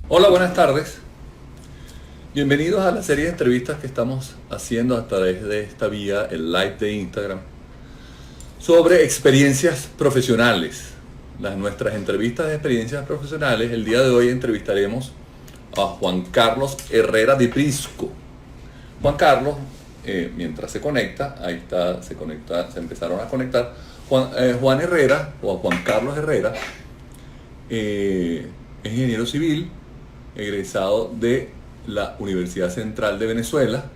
Hola, buenas tardes. Bienvenidos a la serie de entrevistas que estamos haciendo a través de esta vía, el live de Instagram, sobre experiencias profesionales. Nuestras entrevistas de experiencias profesionales. El día de hoy entrevistaremos a Juan Carlos Herrera de Prisco. Juan Carlos, mientras se conecta, ahí está, se empezaron a conectar. Juan Herrera, o Juan Carlos Herrera, es ingeniero civil, egresado de la Universidad Central de Venezuela,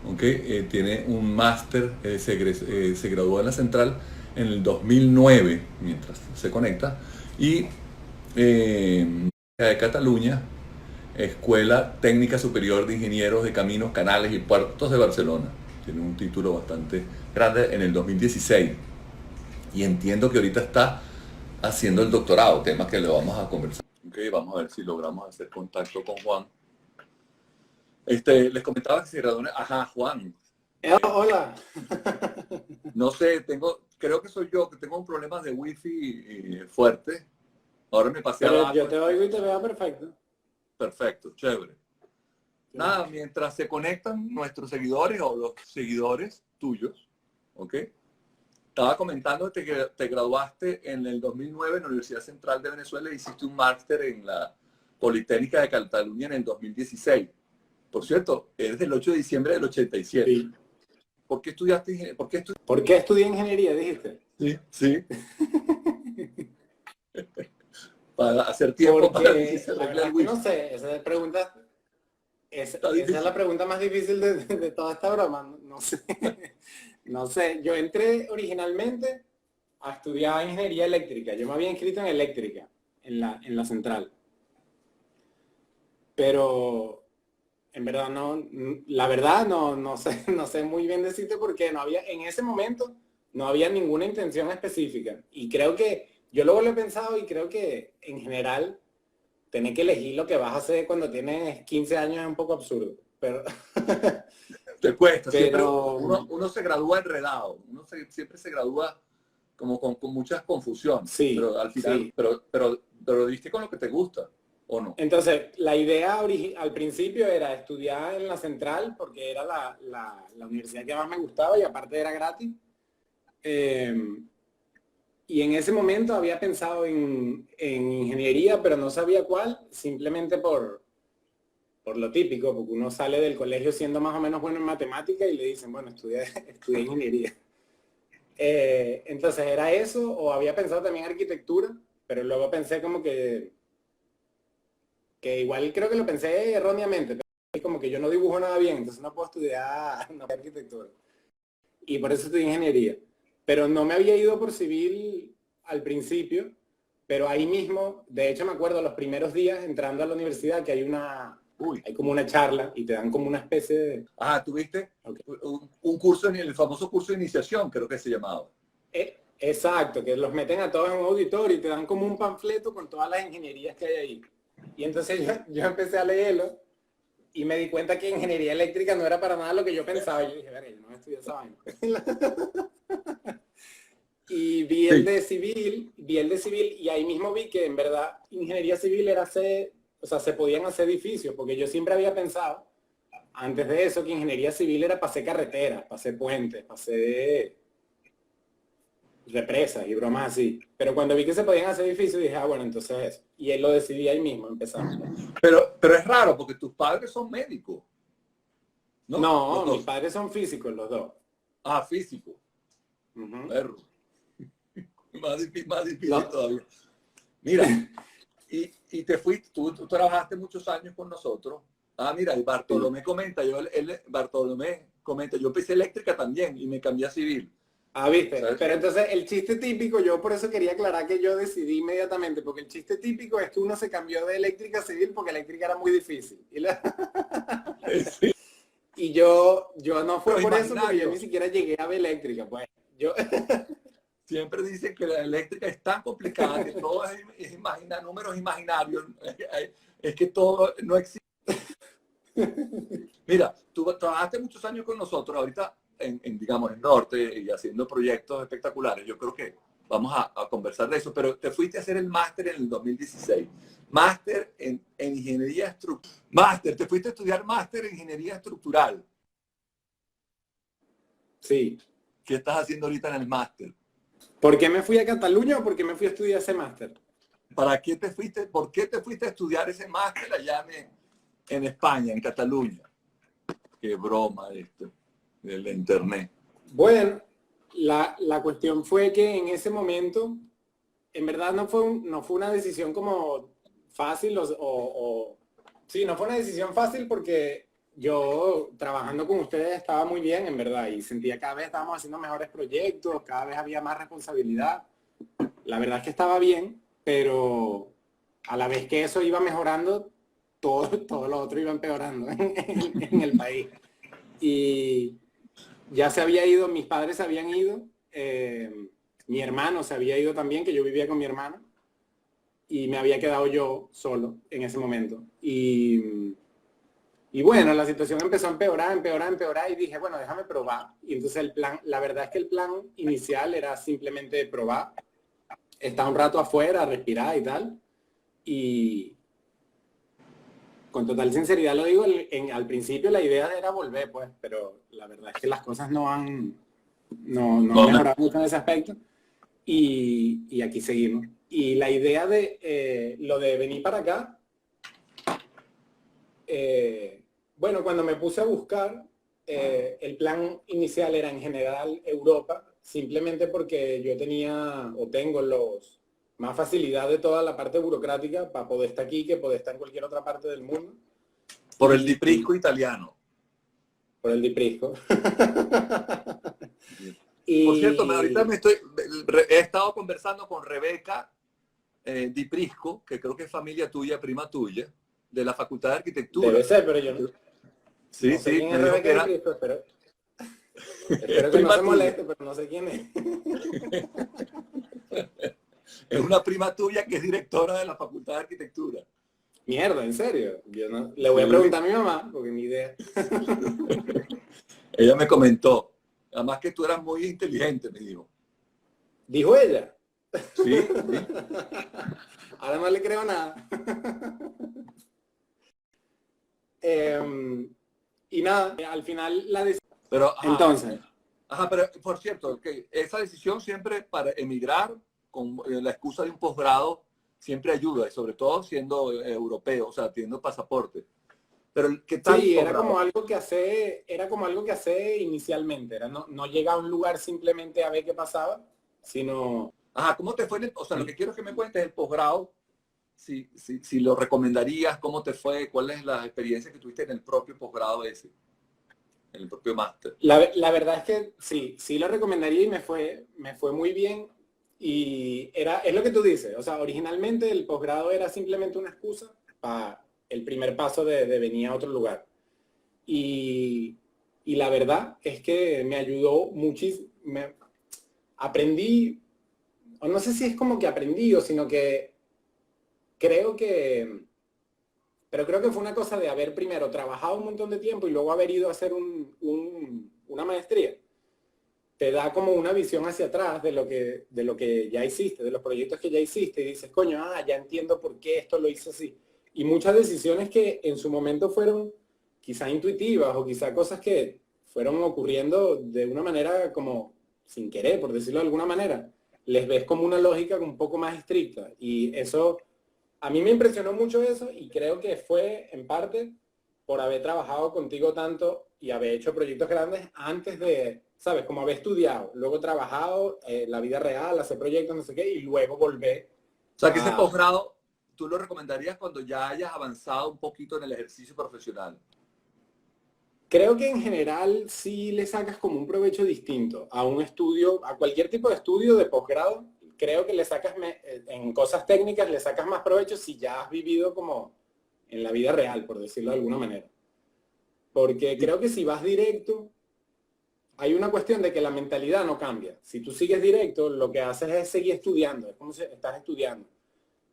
¿okay? Tiene un máster, se graduó en la Central en el 2009, mientras se conecta, y de Cataluña, Escuela Técnica Superior de Ingenieros de Caminos, Canales y Puertos de Barcelona. Tiene un título bastante grande en el 2016, y entiendo que ahorita está haciendo el doctorado, tema que le vamos a conversar. Okay, vamos a ver si logramos hacer contacto con Juan. Les comentaba que se graduó. Ajá, Juan. Hola. No sé, creo que soy yo, que tengo un problema de wifi fuerte. Ahora me pasé Pero abajo. yo te oigo y te veo perfecto. Perfecto, chévere. Sí. Nada, mientras se conectan nuestros seguidores o los seguidores tuyos, ¿ok? Estaba comentando que te graduaste en el 2009 en la Universidad Central de Venezuela y hiciste un máster en la Politécnica de Cataluña en el 2016. Por cierto, eres del 8 de diciembre del 87. Sí. ¿Por qué estudiaste? ¿Por qué estudié ingeniería, dijiste? Sí, sí. Para hacer tiempo para la verdad es que no sé, esa pregunta, esa es la pregunta más difícil de toda esta broma. No sé. No sé, yo entré originalmente a estudiar ingeniería eléctrica. Yo me había inscrito en eléctrica, en la Central. Pero en verdad no sé muy bien decirte porque en ese momento no había ninguna intención específica. Y creo que, yo luego lo he pensado y creo que en general tener que elegir lo que vas a hacer cuando tienes 15 años es un poco absurdo. Pero te cuesta, pero uno se gradúa enredado, siempre se gradúa como con muchas confusiones, sí, pero al final, sí. pero diste con lo que te gusta, ¿o no? Entonces, la idea al principio era estudiar en la Central, porque era la universidad que más me gustaba y aparte era gratis. Y en ese momento había pensado en ingeniería, pero no sabía cuál, simplemente por lo típico, porque uno sale del colegio siendo más o menos bueno en matemática y le dicen, bueno, estudia ingeniería. Entonces era eso, o había pensado también arquitectura, pero luego pensé como que igual creo que lo pensé erróneamente, pero como que yo no dibujo nada bien, entonces no puedo estudiar arquitectura. Y por eso estudié ingeniería. Pero no me había ido por civil al principio, pero ahí mismo, de hecho me acuerdo los primeros días entrando a la universidad que hay como una charla y te dan como una especie de... Ah, ¿tuviste? Okay. Un curso, el famoso curso de iniciación, creo que se llamaba. Exacto, que los meten a todos en un auditorio y te dan como un panfleto con todas las ingenierías que hay ahí. Y entonces yo empecé a leerlo y me di cuenta que ingeniería eléctrica no era para nada lo que yo pensaba. Yo dije, verga, yo no estudié esa vaina. Y vi el de civil y ahí mismo vi que en verdad ingeniería civil era se podían hacer edificios, porque yo siempre había pensado, antes de eso, que ingeniería civil era para hacer carreteras, para hacer puentes, para hacer represas y bromas así. Pero cuando vi que se podían hacer edificios, dije, bueno, entonces eso. Y él lo decidí ahí mismo, empezamos. Pero es raro, porque tus padres son médicos. No, mis padres son físicos, los dos. Ah, físicos. Perro. Más difícil todavía. Mira, y te fuiste, tú trabajaste muchos años con nosotros. Ah, mira, y Bartolomé comenta, Bartolomé comenta, yo empecé eléctrica también y me cambié a civil. Ah, viste, ¿sabes? Pero entonces el chiste típico, yo por eso quería aclarar que yo decidí inmediatamente, porque el chiste típico es que uno se cambió de eléctrica a civil porque eléctrica era muy difícil. Sí. Y yo no fue por eso, porque yo ni siquiera llegué a ver eléctrica, pues. siempre dicen que la eléctrica es tan complicada que todo es imaginar números imaginarios. Es que todo no existe. Mira, tú trabajaste muchos años con nosotros, ahorita digamos, en Norte y haciendo proyectos espectaculares. Yo creo que vamos a conversar de eso, pero te fuiste a hacer el máster en el 2016. Máster en Ingeniería Estructural. Máster, te fuiste a estudiar máster en Ingeniería Estructural. Sí. ¿Qué estás haciendo ahorita en el máster? ¿Por qué me fui a Cataluña o por qué me fui a estudiar ese máster? ¿Para qué te fuiste? ¿Por qué te fuiste a estudiar ese máster allá en España, en Cataluña? Qué broma esto, del internet. Bueno, la cuestión fue que en ese momento, en verdad no fue una decisión como fácil sí, no fue una decisión fácil porque yo trabajando con ustedes estaba muy bien, en verdad, y sentía que cada vez estábamos haciendo mejores proyectos, cada vez había más responsabilidad. La verdad es que estaba bien, pero a la vez que eso iba mejorando, todo lo otro iba empeorando en el país. Y ya se había ido, mis padres se habían ido, mi hermano se había ido también, que yo vivía con mi hermano, y me había quedado yo solo en ese momento. Y bueno, la situación empezó a empeorar, y dije, bueno, déjame probar. Y entonces el plan, la verdad es que el plan inicial era simplemente probar, estar un rato afuera, respirar y tal. Y con total sinceridad lo digo, al principio la idea era volver, pues, pero la verdad es que las cosas no han mejorado mucho en ese aspecto. Y aquí seguimos. Y la idea de lo de venir para acá, bueno, cuando me puse a buscar, el plan inicial era en general Europa, simplemente porque yo tenía o tengo más facilidad de toda la parte burocrática para poder estar aquí que poder estar en cualquier otra parte del mundo. Por el Diprisco italiano. Por el Diprisco. Por cierto, ahorita he estado conversando con Rebeca Diprisco, que creo que es familia tuya, prima tuya, de la Facultad de Arquitectura. Debe ser, pero yo no. Sí, no sé sí. quién es Rebeca Diprisco, espero que no se moleste, pero no sé quién es. Es una prima tuya que es directora de la Facultad de Arquitectura. Mierda, ¿en serio? Yo no. Le voy a preguntar a mi mamá, porque ni idea. Ella me comentó. Además que tú eras muy inteligente, me dijo. ¿Dijo ella? Sí. Ahora no le creo nada. Y nada, al final la decisión. Pero, entonces. Pero por cierto, que esa decisión siempre para emigrar con la excusa de un posgrado siempre ayuda, y sobre todo siendo europeo, o sea, teniendo pasaporte. Pero ¿qué tal? Sí, era como algo que hace inicialmente, no llega a un lugar simplemente a ver qué pasaba, sino... ¿Cómo te fue? O sea, lo que quiero que me cuentes el posgrado, si lo recomendarías, cómo te fue, cuáles las experiencias que tuviste en el propio posgrado ese, en el propio máster. La verdad es que sí lo recomendaría y me fue muy bien. Y es lo que tú dices, o sea, originalmente el posgrado era simplemente una excusa para el primer paso de venir a otro lugar. Y la verdad es que me ayudó muchísimo. Aprendí, o no sé si es como que aprendí, o sino que creo que fue una cosa de haber primero trabajado un montón de tiempo y luego haber ido a hacer una maestría. Te da como una visión hacia atrás de lo que ya hiciste, de los proyectos que ya hiciste, y dices, coño, ya entiendo por qué esto lo hice así. Y muchas decisiones que en su momento fueron quizá intuitivas o quizá cosas que fueron ocurriendo de una manera como sin querer, por decirlo de alguna manera, les ves como una lógica un poco más estricta. Y eso, a mí me impresionó mucho eso, y creo que fue en parte por haber trabajado contigo tanto y haber hecho proyectos grandes antes de, ¿sabes? Como haber estudiado, luego trabajado la vida real, hacer proyectos, no sé qué, y luego volver. O sea, que ese posgrado, ¿tú lo recomendarías cuando ya hayas avanzado un poquito en el ejercicio profesional? Creo que en general sí le sacas como un provecho distinto a un estudio, a cualquier tipo de estudio de posgrado. Creo que le sacas, en cosas técnicas, le sacas más provecho si ya has vivido como en la vida real, por decirlo de alguna manera. Porque creo que si vas directo hay una cuestión de que la mentalidad no cambia. Si tú sigues directo, lo que haces es seguir estudiando, es como si estás estudiando.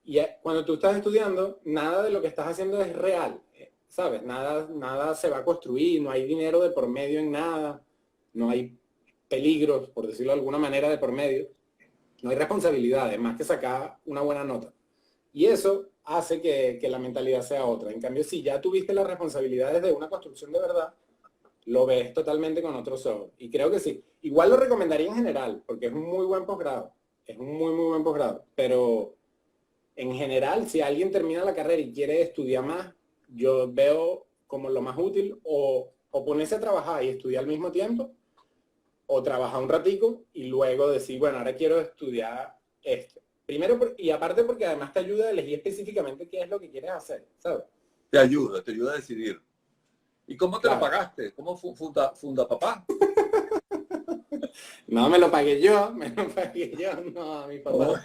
Y cuando tú estás estudiando, nada de lo que estás haciendo es real, ¿sabes? Nada se va a construir, no hay dinero de por medio en nada, no hay peligros, por decirlo de alguna manera, de por medio, no hay responsabilidades, más que sacar una buena nota. Y eso hace que la mentalidad sea otra. En cambio, si ya tuviste las responsabilidades de una construcción de verdad, lo ves totalmente con otros ojos. Y creo que sí. Igual lo recomendaría en general, porque es un muy buen posgrado. Es un muy, muy buen posgrado. Pero en general, si alguien termina la carrera y quiere estudiar más, yo veo como lo más útil o ponerse a trabajar y estudiar al mismo tiempo, o trabajar un ratico y luego decir, bueno, ahora quiero estudiar esto. Primero, y aparte porque además te ayuda a elegir específicamente qué es lo que quieres hacer, ¿sabes? Te ayuda a decidir. ¿Y cómo te lo pagaste? ¿Cómo funda papá? No, me lo pagué yo, no, mi papá.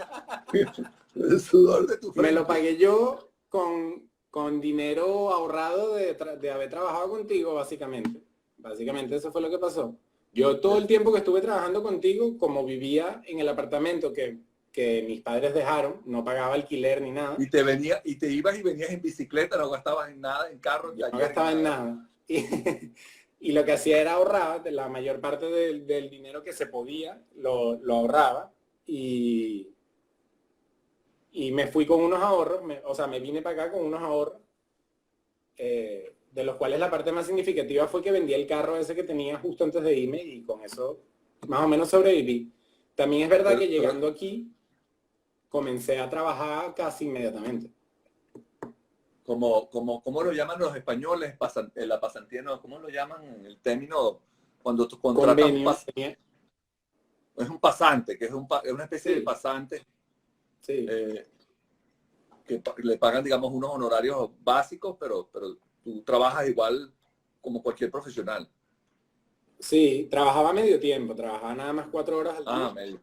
El sudor de tu frente. Me lo pagué yo con dinero ahorrado de haber trabajado contigo, básicamente. Básicamente eso fue lo que pasó. Yo todo el tiempo que estuve trabajando contigo, como vivía en el apartamento que mis padres dejaron, no pagaba alquiler ni nada. Y te ibas y venías en bicicleta, no gastabas en nada, en carro. No gastaba en nada. Y lo que hacía era ahorrar, la mayor parte del dinero que se podía, lo ahorraba. Y me fui con unos ahorros, me vine para acá con unos ahorros, de los cuales la parte más significativa fue que vendí el carro ese que tenía justo antes de irme y con eso más o menos sobreviví. También es verdad que llegando aquí comencé a trabajar casi inmediatamente. ¿Cómo lo llaman los españoles? La pasantía, no, ¿cómo lo llaman el término cuando tú contratas un pasante? Es un pasante, que es una especie de pasante. Sí. Que le pagan, digamos, unos honorarios básicos, pero tú trabajas igual como cualquier profesional. Sí, trabajaba medio tiempo, trabajaba nada más 4 horas al día. Medio.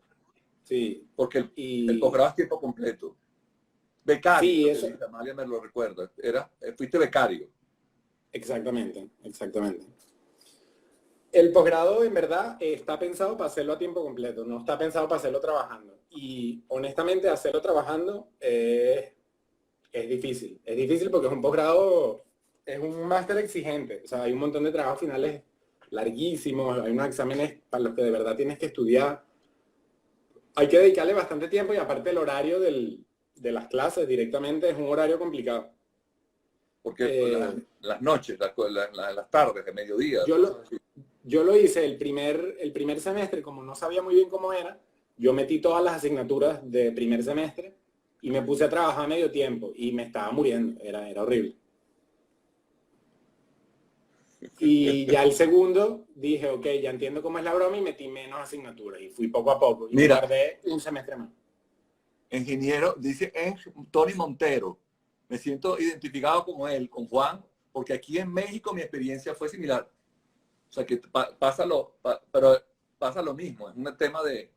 Sí. Porque el posgrado es tiempo completo. Becario, sí, eso. Amalia me lo recuerda. Fuiste becario. Exactamente. El posgrado en verdad está pensado para hacerlo a tiempo completo, no está pensado para hacerlo trabajando. Y honestamente hacerlo trabajando es difícil. Es difícil porque es un posgrado, es un máster exigente. O sea, hay un montón de trabajos finales larguísimos, hay unos exámenes para los que de verdad tienes que estudiar. Hay que dedicarle bastante tiempo y aparte el horario de las clases directamente es un horario complicado. Porque las noches, las tardes, de mediodía. Yo lo hice el primer semestre, como no sabía muy bien cómo era, yo metí todas las asignaturas de primer semestre y me puse a trabajar a medio tiempo y me estaba muriendo, era horrible. Y ya el segundo dije, ok, ya entiendo cómo es la broma y metí menos asignaturas y fui poco a poco. Y me tardé un semestre más. Ingeniero, dice Tony Montero, me siento identificado con él, con Juan, porque aquí en México mi experiencia fue similar. O sea que pero pasa lo mismo, es un tema de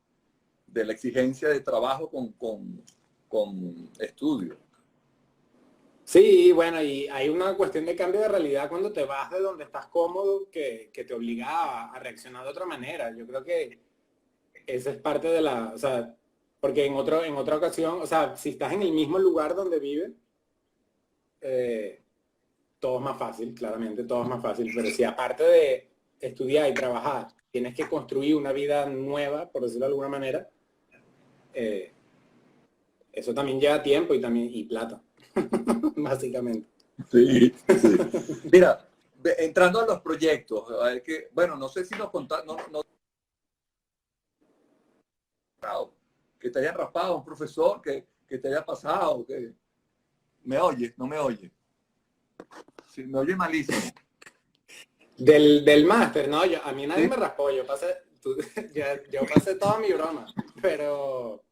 la exigencia de trabajo con estudio. Sí, bueno, y hay una cuestión de cambio de realidad cuando te vas de donde estás cómodo que te obliga a reaccionar de otra manera. Yo creo que esa es parte de o sea, porque en otra ocasión, o sea, si estás en el mismo lugar donde vives, todo es más fácil, claramente, todo es más fácil. Pero si aparte de estudiar y trabajar, tienes que construir una vida nueva, por decirlo de alguna manera, eso también lleva tiempo y plata, básicamente. Sí. Mira, entrando a los proyectos, bueno, no sé si nos contaron, que te haya raspado un profesor, que te haya pasado, que me oye, no me oye. Sí, me oye malísimo. Del máster, no, a mí nadie me raspó, yo pasé toda mi broma, pero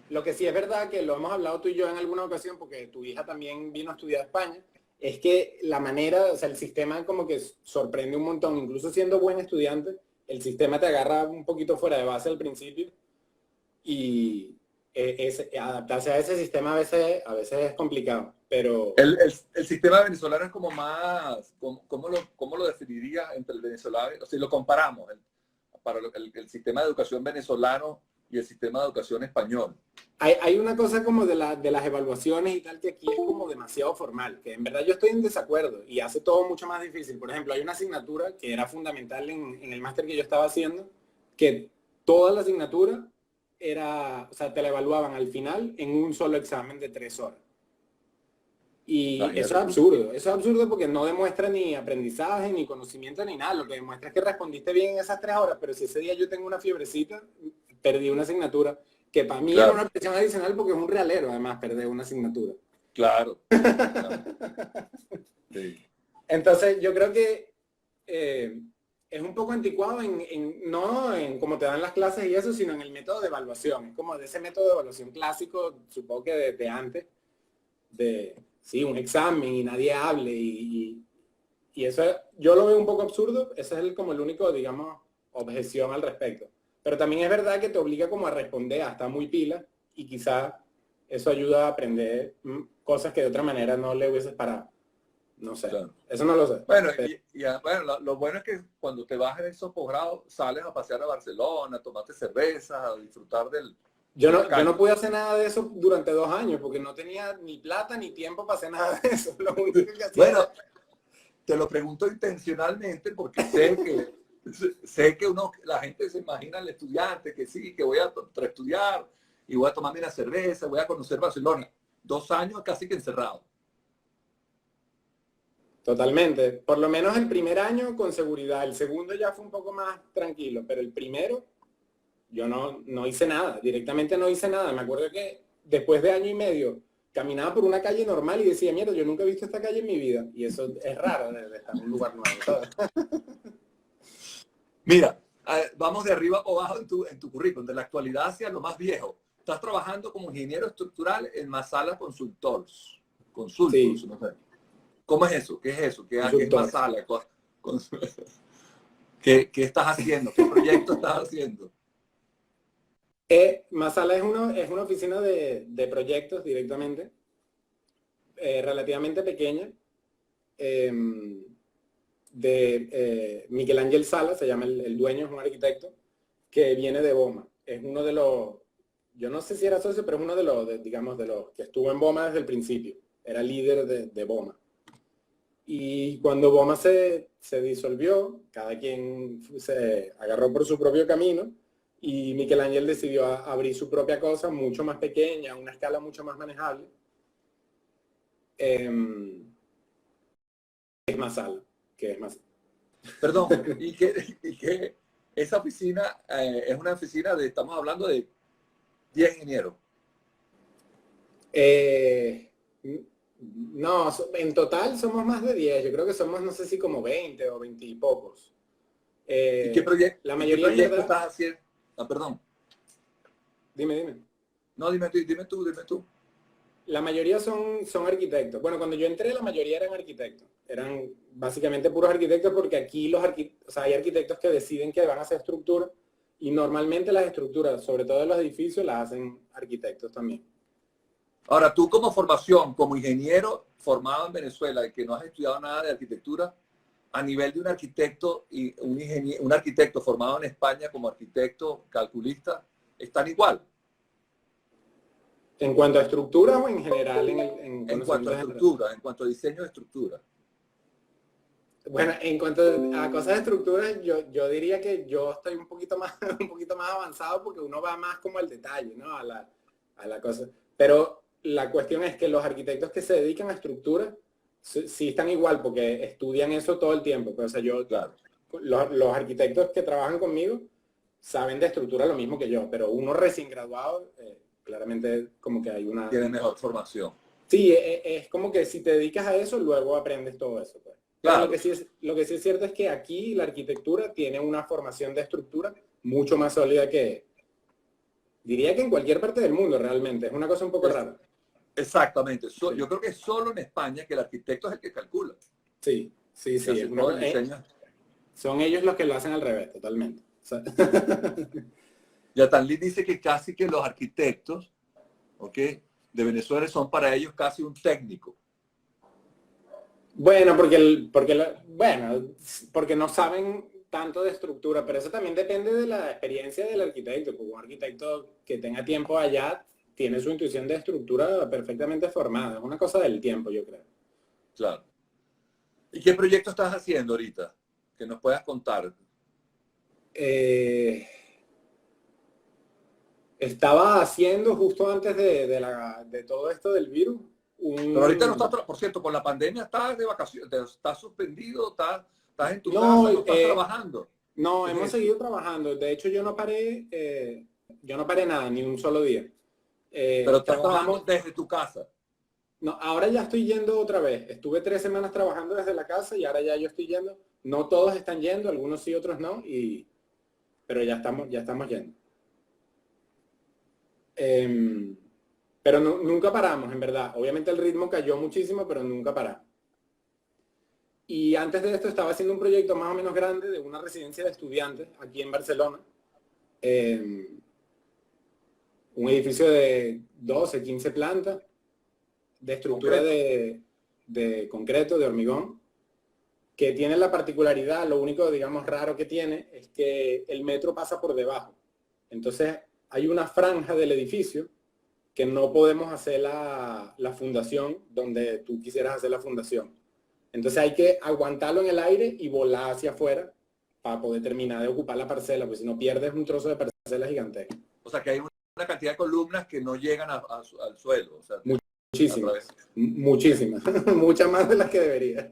lo que sí es verdad que lo hemos hablado tú y yo en alguna ocasión, porque tu hija también vino a estudiar a España, es que la manera, o sea, el sistema como que sorprende un montón, incluso siendo buen estudiante, el sistema te agarra un poquito fuera de base al principio y adaptarse a ese sistema a veces es complicado. pero el sistema venezolano es como más, ¿cómo lo definirías entre el venezolano? O sea, si lo comparamos, el sistema de educación venezolano y el sistema de educación español. hay una cosa como de las evaluaciones y tal que aquí es como demasiado formal, que en verdad yo estoy en desacuerdo y hace todo mucho más difícil. Por ejemplo, hay una asignatura que era fundamental en el máster que yo estaba haciendo, que toda la asignatura era, o sea, te la evaluaban al final en un solo examen de 3 horas. Y eso es absurdo porque no demuestra ni aprendizaje, ni conocimiento, ni nada. Lo que demuestra es que respondiste bien en esas 3 horas, pero si ese día yo tengo una fiebrecita, perdí una asignatura, que para mí Claro. era una presión adicional porque es un realero, además, perder una asignatura. Claro. Claro. Sí. Entonces, yo creo que es un poco anticuado no en cómo te dan las clases y eso, sino en el método de evaluación. Es como de ese método de evaluación clásico, supongo que desde antes, de sí, un examen y nadie hable y eso yo lo veo un poco absurdo. Ese es como el único, digamos, objeción al respecto. Pero también es verdad que te obliga como a responder hasta muy pila y quizá eso ayuda a aprender cosas que de otra manera no le hubieses parado. No sé, Claro. eso no lo sé. Bueno, bueno, lo bueno es que cuando te vas en esos posgrados sales a pasear a Barcelona, a tomarte cerveza, a disfrutar del... Yo no pude hacer nada de eso durante 2 años porque no tenía ni plata ni tiempo para hacer nada de eso. Lo único que hacía Bueno, te lo pregunto intencionalmente porque sé que la gente se imagina al estudiante que sí, que voy a estudiar y voy a tomarme una cerveza, voy a conocer Barcelona. 2 años casi que encerrado. Totalmente. Por lo menos el primer año con seguridad. El segundo ya fue un poco más tranquilo, pero el primero yo no hice nada. Directamente no hice nada. Me acuerdo que después de año y medio caminaba por una calle normal y decía, mierda, yo nunca he visto esta calle en mi vida. Y eso es raro de estar en un lugar nuevo, ¿sabes? Mira, vamos de arriba o abajo en tu currículum, de la actualidad hacia lo más viejo. Estás trabajando como ingeniero estructural en Masala Consultors. Sí. No sé. ¿Cómo es eso? ¿Qué es eso? ¿Qué es Masala? ¿Qué estás haciendo? ¿Qué proyecto estás haciendo? Masala es una oficina de proyectos directamente, relativamente pequeña, de Miguel Ángel Sala, se llama el dueño, es un arquitecto, que viene de BOMA. Es uno de los, yo no sé si era socio, pero es uno de los, digamos, de los que estuvo en BOMA desde el principio. Era líder de BOMA. Y cuando BOMA se disolvió, cada quien se agarró por su propio camino y Miguel Ángel decidió abrir su propia cosa, mucho más pequeña, a una escala mucho más manejable. Es Masala, que es más. Perdón, y que esa oficina es una oficina estamos hablando de 10 ingenieros. No, en total somos más de 10. Yo creo que somos, no sé si como 20 o 20 y pocos. ¿Y qué proyecto estás haciendo? Ah, perdón. Dime. No, dime tú. La mayoría son arquitectos. Bueno, cuando yo entré, la mayoría eran arquitectos. Eran básicamente puros arquitectos porque aquí hay arquitectos que deciden que van a hacer estructura y normalmente las estructuras, sobre todo en los edificios, las hacen arquitectos también. Ahora, tú como formación, como ingeniero formado en Venezuela y que no has estudiado nada de arquitectura, a nivel de un arquitecto y un arquitecto formado en España como arquitecto calculista, ¿están igual? ¿En cuanto a estructura o en general? En cuanto a estructura, en cuanto a diseño de estructura. Bueno, en cuanto a cosas de estructura, yo diría que yo estoy un poquito más avanzado porque uno va más como al detalle, ¿no? A la cosa. Pero la cuestión es que los arquitectos que se dedican a estructura sí están igual porque estudian eso todo el tiempo. Pues, o sea, claro. Los arquitectos que trabajan conmigo saben de estructura lo mismo que yo, pero uno recién graduado, claramente como que hay una... Tiene mejor formación. Sí, es como que si te dedicas a eso, luego aprendes todo eso. Pues. Claro. Lo que sí es cierto es que aquí la arquitectura tiene una formación de estructura mucho más sólida que, diría que en cualquier parte del mundo realmente. Es una cosa un poco rara. Exactamente. Yo creo que es solo en España que el arquitecto es el que calcula. Sí. Son ellos los que lo hacen al revés, totalmente. O sea, Yatanli dice que casi que los arquitectos, ¿ok?, de Venezuela son para ellos casi un técnico. Bueno, porque no saben tanto de estructura, pero eso también depende de la experiencia del arquitecto, porque un arquitecto que tenga tiempo allá tiene su intuición de estructura perfectamente formada. Es una cosa del tiempo, yo creo. Claro. ¿Y qué proyecto estás haciendo ahorita? Que nos puedas contar. Eh, Estaba haciendo justo antes de todo esto del virus, Pero ahorita no estás, un... por cierto, con la pandemia estás de vacaciones, estás suspendido, estás en tu No, casa, no estás trabajando. no, ¿Qué hemos es eso? seguido trabajando. De hecho, yo no paré nada, ni un solo día. Pero estás trabajando Trabajamos, desde tu casa. no, ahora ya estoy yendo otra vez. Estuve 3 semanas trabajando desde la casa y ahora ya yo estoy yendo. No todos están yendo, algunos sí, otros no, pero ya estamos yendo. Em, pero nunca paramos, en verdad. Obviamente el ritmo cayó muchísimo, pero nunca paramos. Y antes de esto estaba haciendo un proyecto más o menos grande de una residencia de estudiantes aquí en Barcelona. Em, un edificio de 12, 15 plantas, de estructura Concreto. de concreto, de hormigón, que tiene la particularidad, lo único, digamos, raro que tiene, es que el metro pasa por debajo. Entonces hay una franja del edificio que no podemos hacer la fundación donde tú quisieras hacer la fundación. Entonces hay que aguantarlo en el aire y volar hacia afuera para poder terminar de ocupar la parcela, porque si no pierdes un trozo de parcela gigantesco. O sea que hay una cantidad de columnas que no llegan al suelo. O sea, a Muchísimas, través. muchísimas, muchas más de las que debería.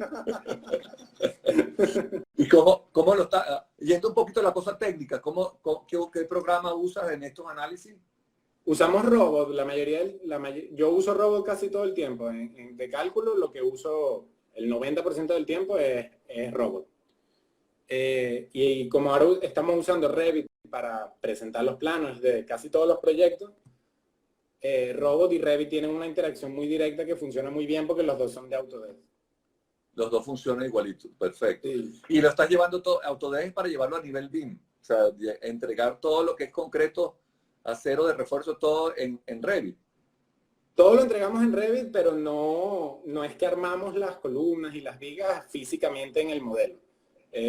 ¿Y cómo lo está? Yendo un poquito a la cosa técnica, ¿qué programa usas en estos análisis? Usamos robot, yo uso robot casi todo el tiempo. De cálculo lo que uso el 90% del tiempo es robot. Y como ahora estamos usando Revit para presentar los planos de casi todos los proyectos, Robot y Revit tienen una interacción muy directa que funciona muy bien porque los dos son de Autodesk. Los dos funcionan igualito, perfecto. Sí. Y lo estás llevando todo, Autodesk para llevarlo a nivel BIM. O sea, entregar todo lo que es concreto, acero de refuerzo, todo en Revit. Todo lo entregamos en Revit, pero no es que armamos las columnas y las vigas físicamente en el modelo.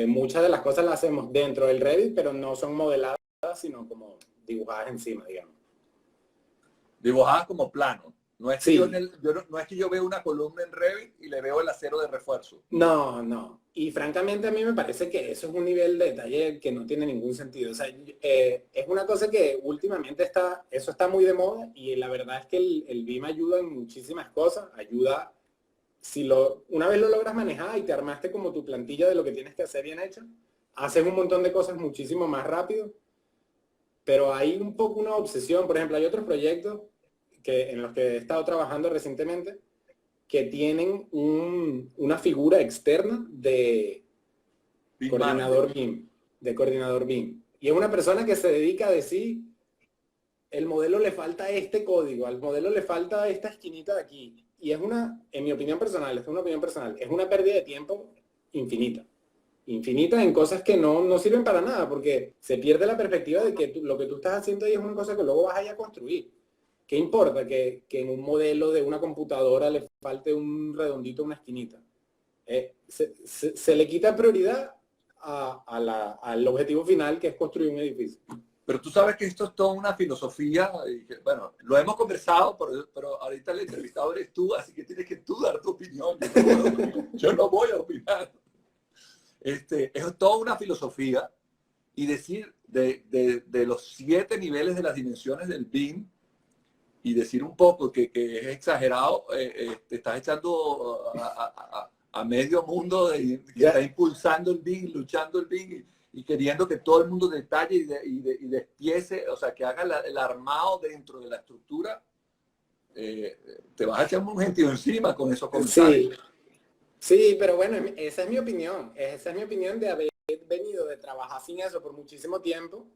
Muchas de las cosas las hacemos dentro del Revit, pero no son modeladas, sino como dibujadas encima, digamos. Dibujadas como plano. No es que Sí, no es que yo veo una columna en Revit y le veo el acero de refuerzo. no. Y francamente a mí me parece que eso es un nivel de detalle que no tiene ningún sentido. O sea, es una cosa que últimamente eso está muy de moda y la verdad es que el BIM ayuda en muchísimas cosas. Ayuda, una vez lo logras manejar y te armaste como tu plantilla de lo que tienes que hacer bien hecho, haces un montón de cosas muchísimo más rápido, pero hay un poco una obsesión. Por ejemplo, hay otros proyectos en los que he estado trabajando recientemente que tienen una figura externa BIM Manager. coordinador BIM, de coordinador BIM. Y es una persona que se dedica a decir, el modelo le falta este código, al modelo le falta esta esquinita de aquí. Y en mi opinión personal, es una opinión personal, es una pérdida de tiempo infinita. Infinita en cosas que no sirven para nada, porque se pierde la perspectiva de que lo que tú estás haciendo ahí es una cosa que luego vas a ir a construir. ¿Qué importa que en un modelo de una computadora le falte un redondito, una esquinita? Se le quita prioridad al objetivo final, que es construir un edificio. Pero tú sabes que esto es toda una filosofía, y que, bueno, lo hemos conversado, pero ahorita el entrevistador eres tú, así que tienes que tú dar tu opinión. Yo no voy a opinar. Es toda una filosofía y decir de los 7 niveles de las dimensiones del BIM y decir un poco que es exagerado, te estás echando a medio mundo que está impulsando el BIM, luchando el BIM y queriendo que todo el mundo detalle y despiece, o sea, que haga el armado dentro de la estructura. Te vas a echar un gentío encima con esos comentarios. Sí, sí, pero bueno, esa es mi opinión. Esa es mi opinión de haber venido de trabajar sin eso por muchísimo tiempo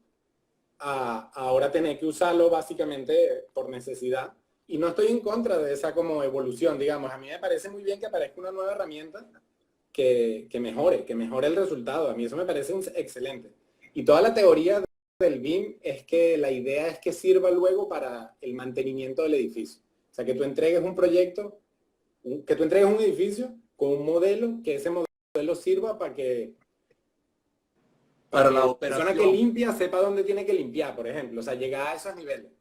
a ahora tener que usarlo básicamente por necesidad. Y no estoy en contra de esa como evolución, digamos. A mí me parece muy bien que aparezca una nueva herramienta que mejore el resultado. A mí eso me parece excelente. Y toda la teoría del BIM es que la idea es que sirva luego para el mantenimiento del edificio. O sea, que tú entregues un proyecto, que tú entregues un edificio con un modelo, que ese modelo sirva para que Para la la persona que operación. limpia sepa dónde tiene que limpiar, por ejemplo, o sea, llegar a esos niveles.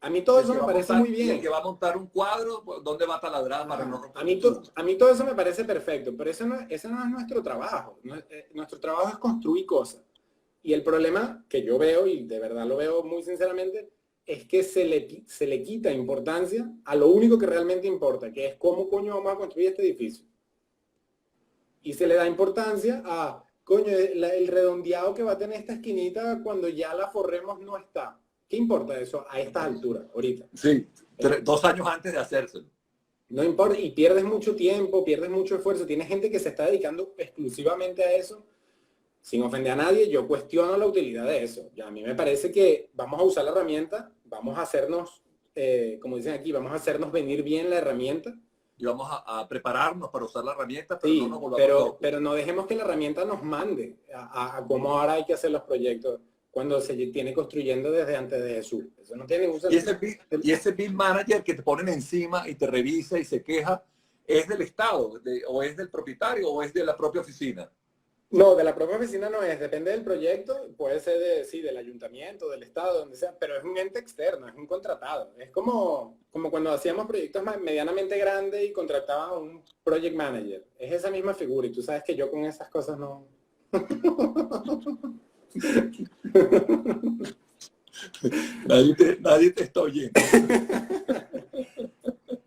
A mí todo eso me parece muy Y el bien. que va a montar un cuadro, pues, ¿dónde va a taladrar para no romper un tubo? A mí todo eso me parece perfecto, pero ese no es nuestro trabajo. Nuestro trabajo es construir cosas. Y el problema que yo veo, y de verdad lo veo muy sinceramente, es que se le quita importancia a lo único que realmente importa, que es cómo coño vamos a construir este edificio. Y se le da importancia a, coño, el redondeado que va a tener esta esquinita cuando ya la forremos no está. ¿Qué importa eso a estas alturas, ahorita? Sí, 2 años antes de hacérselo. No importa, y pierdes mucho tiempo, pierdes mucho esfuerzo. Tienes gente que se está dedicando exclusivamente a eso. Sin ofender a nadie, yo cuestiono la utilidad de eso. Ya a mí me parece que vamos a usar la herramienta, vamos a hacernos, como dicen aquí, vamos a hacernos venir bien la herramienta. Y vamos a prepararnos para usar la herramienta, pero Sí, no nos volvamos locos. pero no dejemos que la herramienta nos mande a cómo ahora hay que hacer los proyectos cuando se tiene construyendo desde antes de Jesús. Eso no tiene ningún sentido. Y ese bill manager que te ponen encima y te revisa y se queja, ¿es del Estado, o es del propietario, o es de la propia oficina? No, de la propia oficina no es, depende del proyecto, puede ser del ayuntamiento, del estado, donde sea, pero es un ente externo, es un contratado. Es como cuando hacíamos proyectos medianamente grandes y contrataban a un project manager. Es esa misma figura y tú sabes que yo con esas cosas no... Nadie te está oyendo.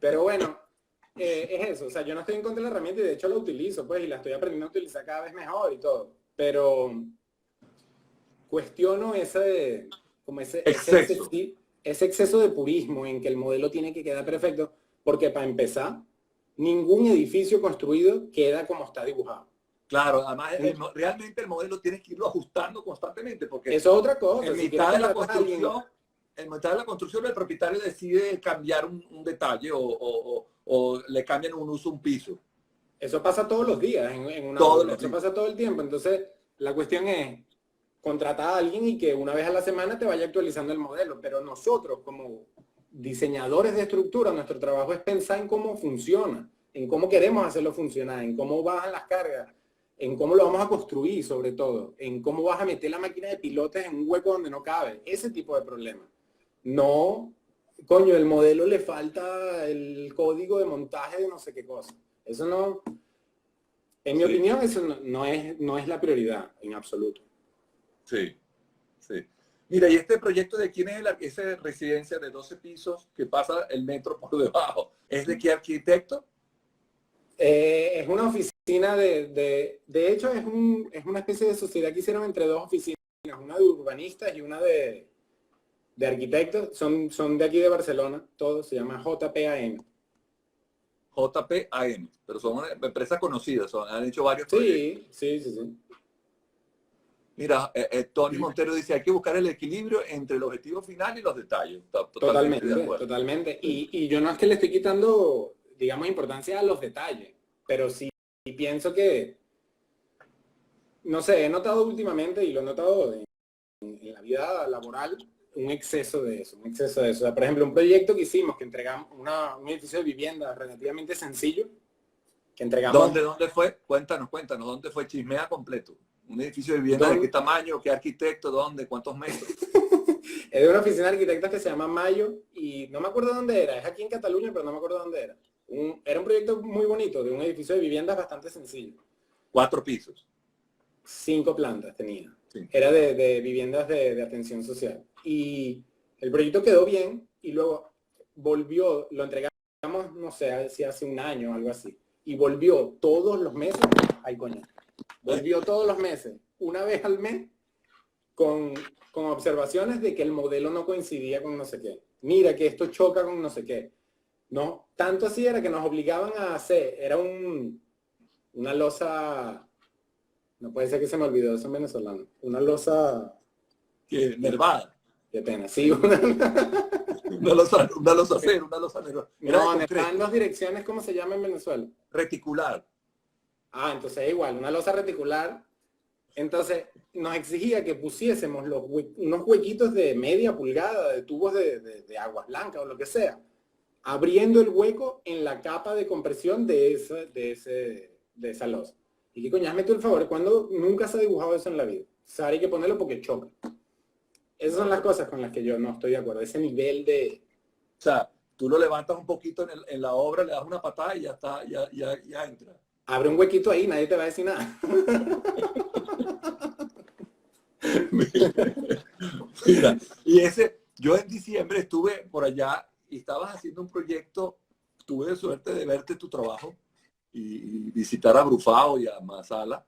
Pero bueno, es eso, o sea, yo no estoy en contra de la herramienta y de hecho la utilizo, pues, y la estoy aprendiendo a utilizar cada vez mejor y todo, pero cuestiono Exceso. ese exceso de purismo en que el modelo tiene que quedar perfecto, porque para empezar, ningún edificio construido queda como está dibujado. Claro, además realmente el modelo tienes que irlo ajustando constantemente, porque eso es otra cosa. En mitad de la construcción, el propietario decide cambiar un detalle o le cambian un uso un piso. Eso pasa todos los días en una obra. Eso pasa todo el tiempo. Entonces, la cuestión es contratar a alguien y que una vez a la semana te vaya actualizando el modelo. Pero nosotros, como diseñadores de estructura, nuestro trabajo es pensar en cómo funciona, en cómo queremos hacerlo funcionar, en cómo bajan las cargas, en cómo lo vamos a construir, sobre todo, en cómo vas a meter la máquina de pilotes en un hueco donde no cabe. Ese tipo de problemas. No, coño, el modelo le falta el código de montaje de no sé qué cosa. Eso no, en mi opinión, eso no es la prioridad en absoluto. Sí, sí. Mira, y este proyecto de quién es esa residencia de 12 pisos que pasa el metro por debajo, ¿es de qué arquitecto? Es una oficina de hecho es una especie de sociedad que hicieron entre dos oficinas, una de urbanistas y una de arquitectos. Son de aquí de Barcelona, todos, se llama JPAM. JPAM, pero son empresas conocidas, han hecho varios proyectos. Sí. Mira, Tony Montero dice, hay que buscar el equilibrio entre el objetivo final y los detalles. Totalmente. Y yo no es que le estoy quitando, digamos, importancia a los detalles, pero sí pienso que, no sé, he notado últimamente, y lo he notado en la vida laboral, un exceso de eso. O sea, por ejemplo, un proyecto que hicimos, que entregamos un edificio de vivienda relativamente sencillo, que entregamos... ¿Dónde fue? Cuéntanos, ¿dónde fue? Chismea completo. ¿Un edificio de vivienda de qué tamaño? ¿Qué arquitecto? ¿Dónde? ¿Cuántos metros? Es de una oficina de arquitectos que se llama Mayo y no me acuerdo dónde era. Es aquí en Cataluña, pero no me acuerdo dónde era. Era un proyecto muy bonito, de un edificio de viviendas bastante sencillo. 4 pisos. 5 plantas tenía. Sí. Era de viviendas de atención social. Y el proyecto quedó bien y luego volvió, lo entregamos, no sé, si hace un año o algo así. Y volvió todos los meses, volvió todos los meses, una vez al mes, con observaciones de que el modelo no coincidía con no sé qué. Mira que esto choca con no sé qué. No, tanto así era que nos obligaban a hacer, era una losa, no puede ser que se me olvidó, eso en venezolano, una losa... ¿Qué? Nervada. Qué pena, sí. Una losa acero, una losa nervada. No, nervada en 2 direcciones, ¿cómo se llama en Venezuela? Reticular. Ah, entonces igual, una losa reticular. Entonces nos exigía que pusiésemos unos huequitos de media pulgada, de tubos de aguas blancas o lo que sea, abriendo el hueco en la capa de compresión de esa losa. Y que coño, hazme tú el favor, cuando nunca se ha dibujado eso en la vida. O sea, hay que ponerlo porque choca. Esas son las cosas con las que yo no estoy de acuerdo. Ese nivel de... O sea, tú lo levantas un poquito en la obra, le das una patada y ya está, ya entra. Abre un huequito ahí, nadie te va a decir nada. Mira, yo en diciembre estuve por allá y estabas haciendo un proyecto, tuve la suerte de verte tu trabajo y visitar a Brufao y a Masala,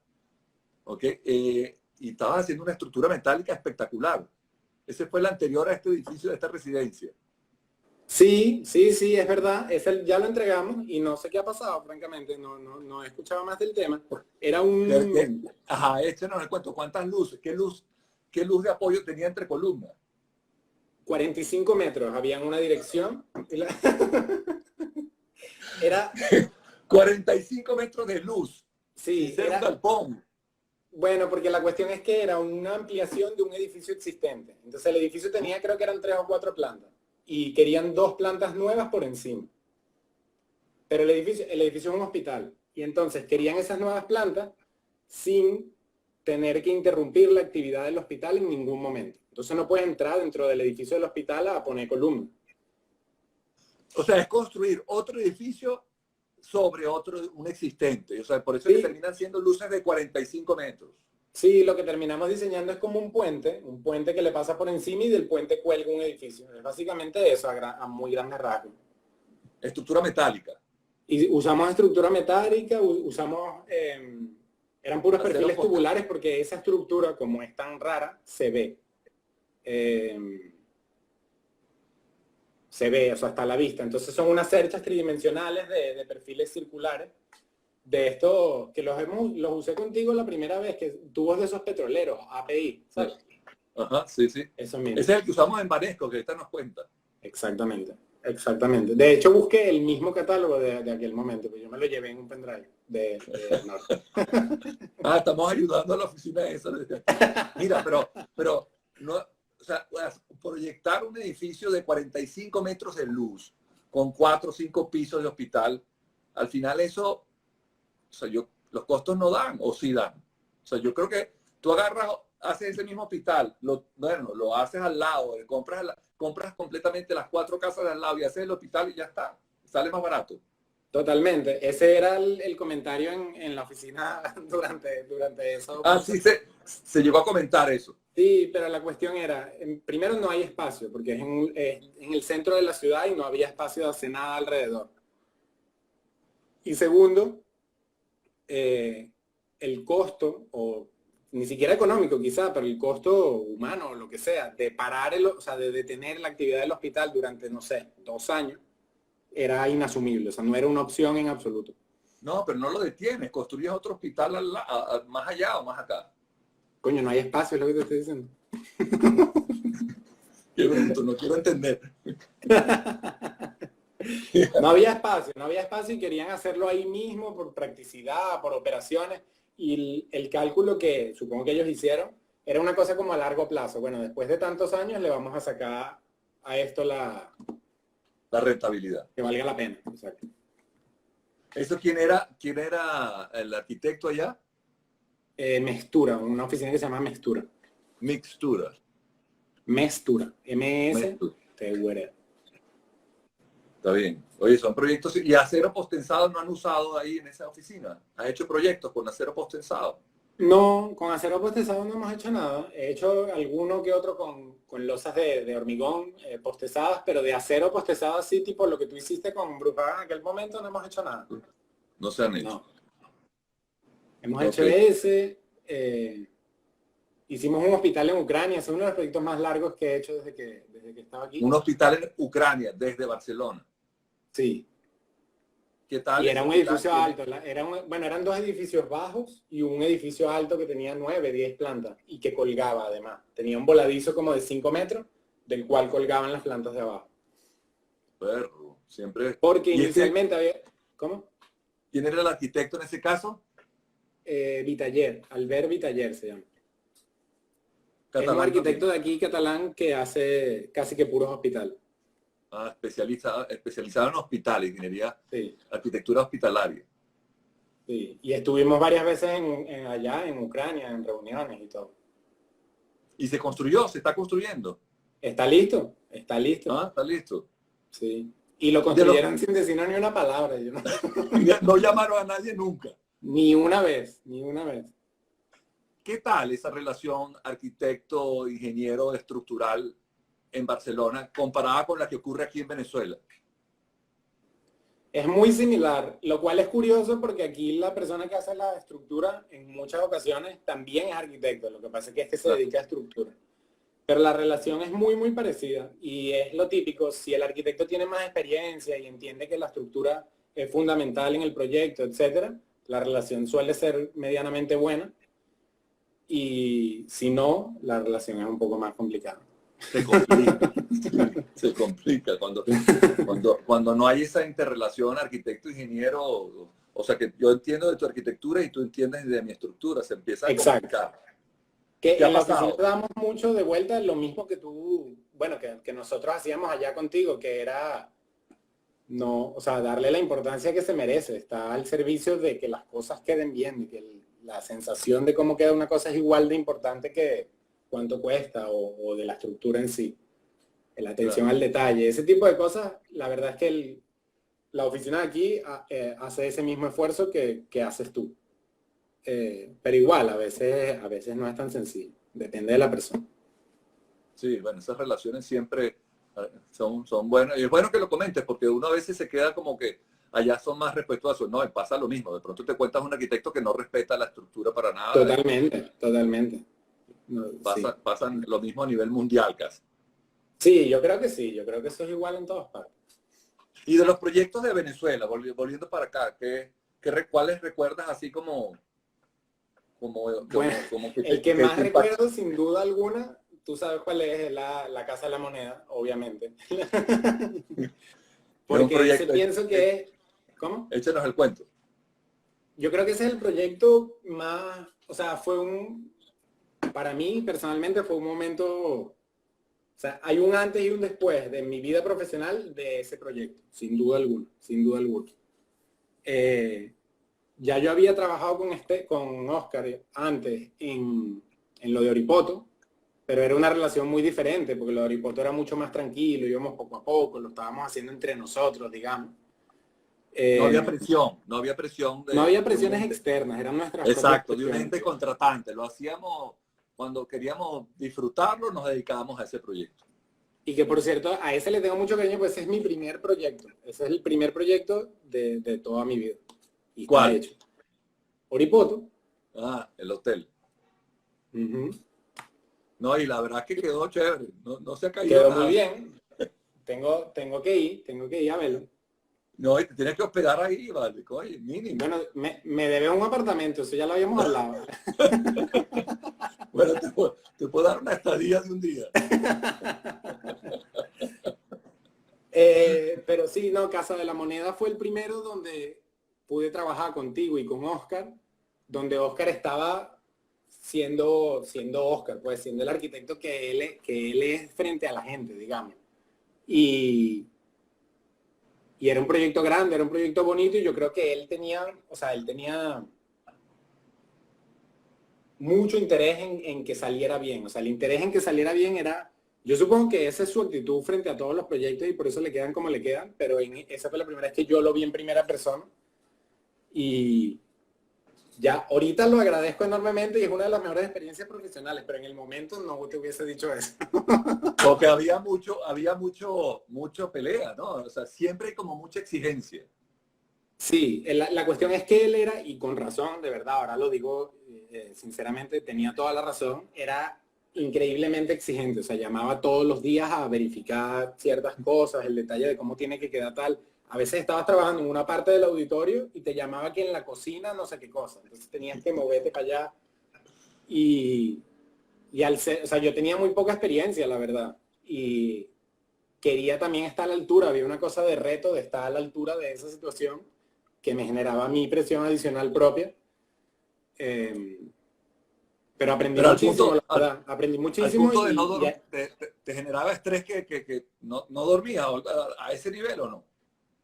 ¿ok? Y estabas haciendo una estructura metálica espectacular. Ese fue el anterior a este edificio, de esta residencia. Sí, es verdad. Ese ya lo entregamos y no sé qué ha pasado, francamente. No he escuchado más del tema. Era un... Ajá, no el cuento. ¿Cuántas luces? ¿Qué luz de apoyo tenía entre columnas? 45 metros. Había en una dirección. Era... 45 metros de luz. Sí, era un galpón. Bueno, porque la cuestión es que era una ampliación de un edificio existente. Entonces el edificio tenía, creo que eran 3 o 4 plantas. Y querían 2 plantas nuevas por encima. Pero el edificio es un hospital. Y entonces querían esas nuevas plantas sin tener que interrumpir la actividad del hospital en ningún momento. Entonces no puedes entrar dentro del edificio del hospital a poner columnas. O sea, es construir otro edificio sobre un existente. O sea, por eso Sí. que terminan siendo luces de 45 metros. Sí, lo que terminamos diseñando es como un puente que le pasa por encima y del puente cuelga un edificio. Es básicamente eso, a muy grandes rasgos. Estructura metálica. Y usamos estructura metálica, usamos... eran puros perfiles tubulares porque esa estructura, como es tan rara, se ve. Se ve, o sea, hasta la vista. Entonces son unas cerchas tridimensionales de perfiles circulares. De esto, que los usé contigo la primera vez, que tubos de esos petroleros, API, ¿sabes? Ajá, sí. Eso mismo. Ese es el que usamos en Banesco, que ahorita nos cuenta. Exactamente. De hecho, busqué el mismo catálogo de aquel momento, pues yo me lo llevé en un pendrive de Norte. Estamos ayudando a la oficina esa. Mira, pero no, o sea, proyectar un edificio de 45 metros de luz con 4 o 5 pisos de hospital, al final eso, o sea, los costos no dan, o sí dan. O sea, yo creo que tú haces ese mismo hospital, lo haces al lado, compras completamente las 4 casas de al lado y haces el hospital y ya está, sale más barato. Totalmente, ese era el comentario en la oficina durante eso. Sí, se llegó a comentar eso. Sí, pero la cuestión era, primero no hay espacio, porque es en el centro de la ciudad y no había espacio de hacer nada alrededor. Y segundo, el costo, o ni siquiera económico quizá, pero el costo humano o lo que sea, de parar, o sea, de detener la actividad del hospital durante, no sé, 2 años, era inasumible, o sea, no era una opción en absoluto. No, pero no lo detienes, construyes otro hospital más allá o más acá. Coño, no hay espacio, es lo que te estoy diciendo. Qué bruto, no quiero entender. No había espacio y querían hacerlo ahí mismo por practicidad, por operaciones. Y el cálculo que supongo que ellos hicieron era una cosa como a largo plazo. Bueno, después de tantos años le vamos a sacar a esto la rentabilidad. Que valga la pena. Exacto. ¿Eso quién era el arquitecto allá? Mestura, una oficina que se llama Mestura. Mixtura. Mestura. M-S-T-U-R. Está bien. Oye, son proyectos. ¿Y acero postensado no han usado ahí en esa oficina? ¿Has hecho proyectos con acero postensado? No, con acero postezado no hemos hecho nada. He hecho alguno que otro con losas de hormigón postezadas, pero de acero postezado así, tipo lo que tú hiciste con Brufao en aquel momento, no hemos hecho nada. No se han hecho. No. Hemos hecho ese. Hicimos un hospital en Ucrania. Es uno de los proyectos más largos que he hecho desde que estaba aquí. Un hospital en Ucrania, desde Barcelona. Sí. ¿Qué tal? Y era un edificio alto. Eran 2 edificios bajos y un edificio alto que tenía 9, 10 plantas y que colgaba además. Tenía un voladizo como de 5 metros, del cual colgaban las plantas de abajo. Perro, siempre. Porque inicialmente había... ¿Cómo? ¿Quién era el arquitecto en ese caso? Vitaller, Albert Vitaller se llama. Catalán, es un arquitecto de aquí catalán que hace casi que puros hospitales. especializado en hospitales, ingeniería, Sí, arquitectura hospitalaria. sí. Y estuvimos varias veces allá en Ucrania, en reuniones y todo. Y se construyó, se está construyendo. Está listo, está listo. Ah, está listo. Sí. Y lo De los, construyeron sin decirnos ni una palabra. Yo no, no llamaron a nadie nunca. ni una vez, ni una vez. ¿Qué tal esa relación arquitecto-ingeniero estructural en Barcelona comparada con la que ocurre aquí en Venezuela? Es muy similar, lo cual es curioso porque aquí la persona que hace la estructura en muchas ocasiones también es arquitecto. Lo que pasa es que se Claro, dedica a estructura. Pero la relación es muy, muy parecida y es lo típico. Si el arquitecto tiene más experiencia y entiende que la estructura es fundamental en el proyecto, etcétera, la relación suele ser medianamente buena. Y si no, la relación es un poco más complicada. se complica. Se complica cuando no hay esa interrelación arquitecto-ingeniero. O sea, que yo entiendo de tu arquitectura y tú entiendes de mi estructura. Se empieza a Exacto. complicar. Que ¿Qué ha en la oficina pasado? damos mucho de vuelta lo mismo que tú, bueno, que nosotros hacíamos allá contigo, que era no, o sea, darle la importancia que se merece. Está al servicio de que las cosas queden bien, de que la sensación de cómo queda una cosa es igual de importante que cuánto cuesta o de la estructura en sí. La atención Claro. al detalle, ese tipo de cosas, la verdad es que la oficina de aquí hace ese mismo esfuerzo que haces tú. Pero igual, a veces no es tan sencillo, depende de la persona. Sí, bueno, esas relaciones siempre son buenas. Y es bueno que lo comentes porque uno a veces se queda como que allá son más respetuosos. No, y pasa lo mismo. De pronto te cuentas un arquitecto que no respeta la estructura para nada y Totalmente, totalmente. No, sí. pasan lo mismo a nivel mundial casi. Sí, yo creo que sí, yo creo que eso es igual en todas partes. Y de los proyectos de Venezuela, volviendo para acá, ¿cuáles recuerdas así Bueno, como que el que que más te impactan? recuerdo sin duda alguna, tú sabes cuál es la Casa de la Moneda, obviamente. Es un Porque ese proyecto, pienso que es, ¿cómo? échenos el cuento. Yo creo que ese es el proyecto más, o sea, para mí personalmente fue un momento, o sea, hay un antes y un después de mi vida profesional de ese proyecto, sin duda alguna, sin duda alguna. Ya yo había trabajado con Oscar antes en lo de Oripoto, pero era una relación muy diferente, porque lo de Oripoto era mucho más tranquilo, íbamos poco a poco, lo estábamos haciendo entre nosotros, digamos. Eh, No había presión no había de un presiones ente. externas, eran nuestras propias Exacto, de un presiones, ente digamos. contratante. Lo hacíamos cuando queríamos disfrutarlo, nos dedicábamos a ese proyecto. Y que por cierto, a ese le tengo mucho cariño, pues ese es mi primer proyecto. Ese es el primer proyecto de toda mi vida. Y está ¿Cuál? hecho. Oripoto. Ah, el hotel. Uh-huh. No, y la verdad es que quedó chévere. No, no se ha caído Quedó muy nada. bien. Tengo que ir a verlo. No, y te tienes que hospedar ahí, vale. Oye, mínimo. Bueno, me debe un apartamento, eso ya lo habíamos hablado. Bueno, te puedo dar una estadía de un día. Pero sí, no, Casa de la Moneda fue el primero donde pude trabajar contigo y con Oscar, donde Oscar estaba siendo Oscar, pues siendo el arquitecto que él es frente a la gente, digamos. Y, y era un proyecto grande, era un proyecto bonito y yo creo que él tenía mucho interés en que saliera bien. O sea, el interés en que saliera bien era, yo supongo que esa es su actitud frente a todos los proyectos y por eso le quedan como le quedan, pero esa fue la primera vez que yo lo vi en primera persona y ya ahorita lo agradezco enormemente y es una de las mejores experiencias profesionales, pero en el momento no te hubiese dicho eso. Porque mucho pelea, ¿no? O sea, siempre hay como mucha exigencia. Sí, la cuestión es que él era, y con razón, de verdad, ahora lo digo sinceramente, tenía toda la razón, era increíblemente exigente, o sea, llamaba todos los días a verificar ciertas cosas, el detalle de cómo tiene que quedar tal. A veces estabas trabajando en una parte del auditorio y te llamaba que en la cocina no sé qué cosa, entonces tenías que moverte para allá y, o sea, yo tenía muy poca experiencia, la verdad, y quería también estar a la altura, había una cosa de reto de estar a la altura de esa situación que me generaba mi presión adicional propia. Pero aprendí Pero muchísimo, la verdad. Aprendí al muchísimo punto de no y dormir, te generaba estrés que no dormía a ese nivel o no.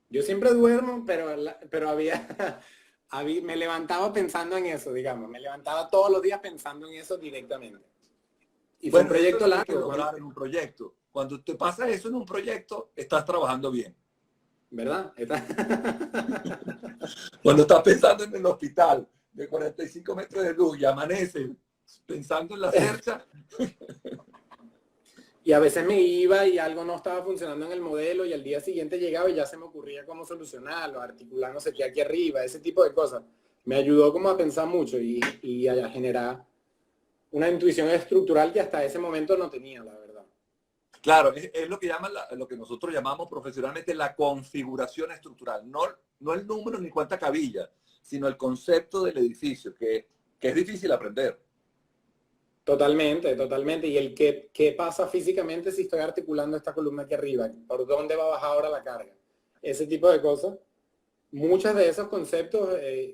yo siempre duermo, pero había, me levantaba pensando en eso, digamos. Me levantaba todos los días pensando en eso directamente. Y fue un Bueno, eso es proyecto lo que hay que largo, lograr en un proyecto. Cuando te pasa eso en un proyecto, estás trabajando bien. ¿verdad? Cuando estás pensando en el hospital de 45 metros de luz y amanece pensando en la cercha. Y a veces me iba y algo no estaba funcionando en el modelo y al día siguiente llegaba y ya se me ocurría cómo solucionarlo, articular no sé qué aquí arriba, ese tipo de cosas. Me ayudó como a pensar mucho y a generar una intuición estructural que hasta ese momento no tenía, la verdad. Claro, es lo que llaman lo que nosotros llamamos profesionalmente la configuración estructural. No el número ni cuánta cabilla, sino el concepto del edificio, que es difícil aprender. Totalmente, totalmente. Y el qué pasa físicamente si estoy articulando esta columna aquí arriba, por dónde va a bajar ahora la carga. Ese tipo de cosas. Muchos de esos conceptos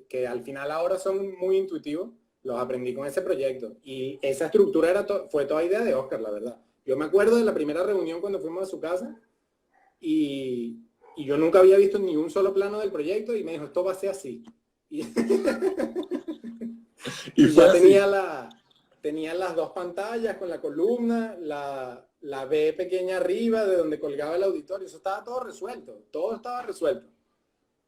que al final ahora son muy intuitivos, los aprendí con ese proyecto. Y esa estructura fue toda idea de Oscar, la verdad. Yo me acuerdo de la primera reunión cuando fuimos a su casa y yo nunca había visto ni un solo plano del proyecto y me dijo, esto va a ser así. Y, Y y fue ya así. tenía las dos pantallas con la columna, la B pequeña arriba de donde colgaba el auditorio. Eso estaba todo resuelto, todo estaba resuelto.